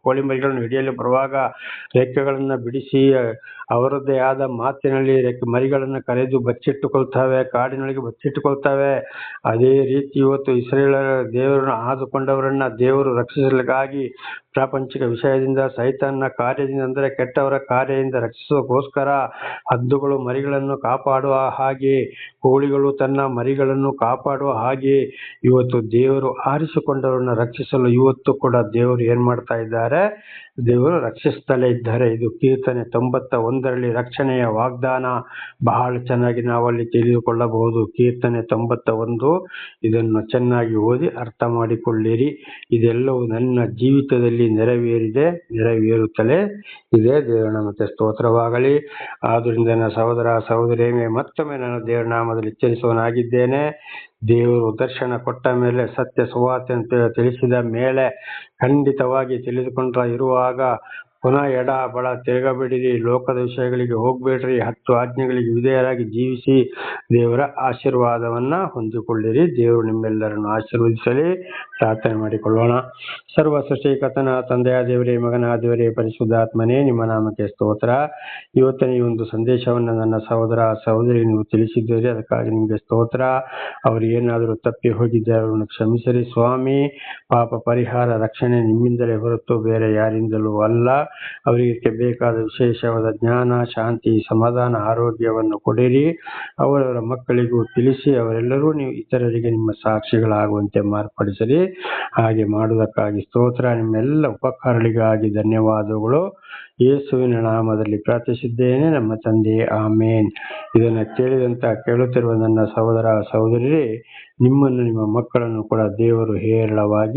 ಕೋಳಿ ಮರಿಗಳನ್ನು ಹಿಡಿಯಲು ಬರುವಾಗ ರೆಕ್ಕೆಗಳನ್ನ ಬಿಡಿಸಿ ಅವರದ್ದೇ ಆದ ಮಾತಿನಲ್ಲಿ ಮರಿಗಳನ್ನ ಕರೆದು ಬಚ್ಚಿಟ್ಟುಕೊಳ್ತವೆ, ಕಾಡಿನೊಳಗೆ ಬಚ್ಚಿಟ್ಟುಕೊಳ್ತವೆ. ಅದೇ ರೀತಿ ಇವತ್ತು ಇಸ್ರಾಯೇಲರ ದೇವರನ್ನು ಆದುಕೊಂಡವರನ್ನ ದೇವರು ರಕ್ಷಿಸಲಿಕ್ಕಾಗಿ ಪ್ರಾಪಂಚಿಕ ವಿಷಯದಿಂದ, ಸೈತಾನನ ಕಾರ್ಯದಿಂದ, ಅಂದರೆ ಕೆಟ್ಟವರ ಕಾರ್ಯದಿಂದ ರಕ್ಷಿಸೋಕ್ಕೋಸ್ಕರ ಹದ್ದುಗಳು ಮರಿಗಳನ್ನು ಕಾಪಾಡುವ ಹಾಗೆ, ಕೋಳಿಗಳು ತನ್ನ ಮರಿಗಳನ್ನು ಕಾಪಾಡುವ ಹಾಗೆ ಇವತ್ತು ದೇವರು ಆರಿಸಿಕೊಂಡವರನ್ನ ರಕ್ಷಿಸಲು ಇವತ್ತು ಕೂಡ ದೇವರು ಏನ್ ಮಾಡ್ತಾ ಇದ್ದಾರೆ, ದೇವರು ರಕ್ಷಿಸ್ತಲೇ ಇದ್ದಾರೆ. ಇದು ಕೀರ್ತನೆ 91ರಲ್ಲಿ ರಕ್ಷಣೆಯ ವಾಗ್ದಾನ. ಬಹಳ ಚೆನ್ನಾಗಿ ನಾವಲ್ಲಿ ತಿಳಿದುಕೊಳ್ಳಬಹುದು. ಕೀರ್ತನೆ 91, ಇದನ್ನು ಚೆನ್ನಾಗಿ ಓದಿ ಅರ್ಥ ಮಾಡಿಕೊಳ್ಳಿರಿ. ಇದೆಲ್ಲವೂ ನನ್ನ ಜೀವಿತದಲ್ಲಿ ನೆರವೇರುತ್ತಲೇ ಇದೆ. ದೇವರ ನಾಮಕ್ಕೆ ಸ್ತೋತ್ರವಾಗಲಿ. ಆದುದರಿಂದ ನನ್ನ ಸಹೋದರ ಸಹೋದರಿಯರೇ, ಮತ್ತೊಮ್ಮೆ ನಾನು ದೇವರ ನಾಮದಲ್ಲಿ ಎಚ್ಚರಿಸುವನಾಗಿದ್ದೇನೆ. ದೇವರು ದರ್ಶನ ಕೊಟ್ಟ ಮೇಲೆ, ಸತ್ಯ ಸುವಾರ್ತೆಯನ್ನು ತಿಳಿಸಿದ ಮೇಲೆ, ಖಂಡಿತವಾಗಿ ತಿಳಿದುಕೊಂಡ ಇರುವಾಗ ಪುನಃ ಎಡ ಬಳ ತಿರುಗಬೇಡಿರಿ, ಲೋಕದ ವಿಷಯಗಳಿಗೆ ಹೋಗ್ಬೇಡ್ರಿ, 10 ಆಜ್ಞೆಗಳಿಗೆ ವಿಧೇಯರಾಗಿ ಜೀವಿಸಿ ದೇವರ ಆಶೀರ್ವಾದವನ್ನ ಹೊಂದಿಕೊಳ್ಳಿರಿ. ದೇವರು ನಿಮ್ಮೆಲ್ಲರನ್ನು ಆಶೀರ್ವದಿಸಲಿ. ಪ್ರಾರ್ಥನೆ ಮಾಡಿಕೊಳ್ಳೋಣ. ಸರ್ವ ಸೃಷ್ಟಿಕರ್ತನ ತಂದೆಯ ದೇವರೇ, ಮಗನ ದೇವರೇ, ಪರಿಶುದ್ಧಾತ್ಮನೇ, ನಿಮ್ಮ ನಾಮಕ್ಕೆ ಸ್ತೋತ್ರ. ಇವತ್ತಿನ ಈ ಒಂದು ಸಂದೇಶವನ್ನು ನನ್ನ ಸಹೋದರ ಸಹೋದರಿ ನೀವು ತಿಳಿಸಿದ್ದೀರಿ, ಅದಕ್ಕಾಗಿ ನಿಮಗೆ ಸ್ತೋತ್ರ. ಅವರು ಏನಾದರೂ ತಪ್ಪಿ ಹೋಗಿದ್ದರೆ ಅವರನ್ನು ಕ್ಷಮಿಸಿರಿ ಸ್ವಾಮಿ. ಪಾಪ ಪರಿಹಾರ, ರಕ್ಷಣೆ ನಿಮ್ಮಿಂದಲೇ ಹೊರತು ಬೇರೆ ಯಾರಿಂದಲೂ ಅಲ್ಲ. ಅವರಿಗೆ ಬೇಕಾದ ವಿಶೇಷವಾದ ಜ್ಞಾನ, ಶಾಂತಿ, ಸಮಾಧಾನ, ಆರೋಗ್ಯವನ್ನು ಕೊಡಿರಿ. ಅವರವರ ಮಕ್ಕಳಿಗೂ ತಿಳಿಸಿ ಅವರೆಲ್ಲರೂ ನೀವು ಇತರರಿಗೆ ನಿಮ್ಮ ಸಾಕ್ಷಿಗಳಾಗುವಂತೆ ಮಾರ್ಪಡಿಸಿರಿ. ಹಾಗೆ ಮಾಡುವುದಕ್ಕಾಗಿ ಸ್ತೋತ್ರ. ನಿಮ್ಮೆಲ್ಲ ಉಪಕಾರಗಳಿಗಾಗಿ ಧನ್ಯವಾದಗಳು. ಯೇಸುವಿನ ನಾಮದಲ್ಲಿ ಪ್ರಾರ್ಥಿಸಿದ್ದೇನೆ ನಮ್ಮ ತಂದೆ, ಆಮೇನ್. ಇದನ್ನು ಕೇಳುತ್ತಿರುವ ನನ್ನ ಸಹೋದರ ಸಹೋದರಿಯರೇ, ನಿಮ್ಮನ್ನು ನಿಮ್ಮ ಮಕ್ಕಳನ್ನು ಕೂಡ ದೇವರು ಹೇರಳವಾಗಿ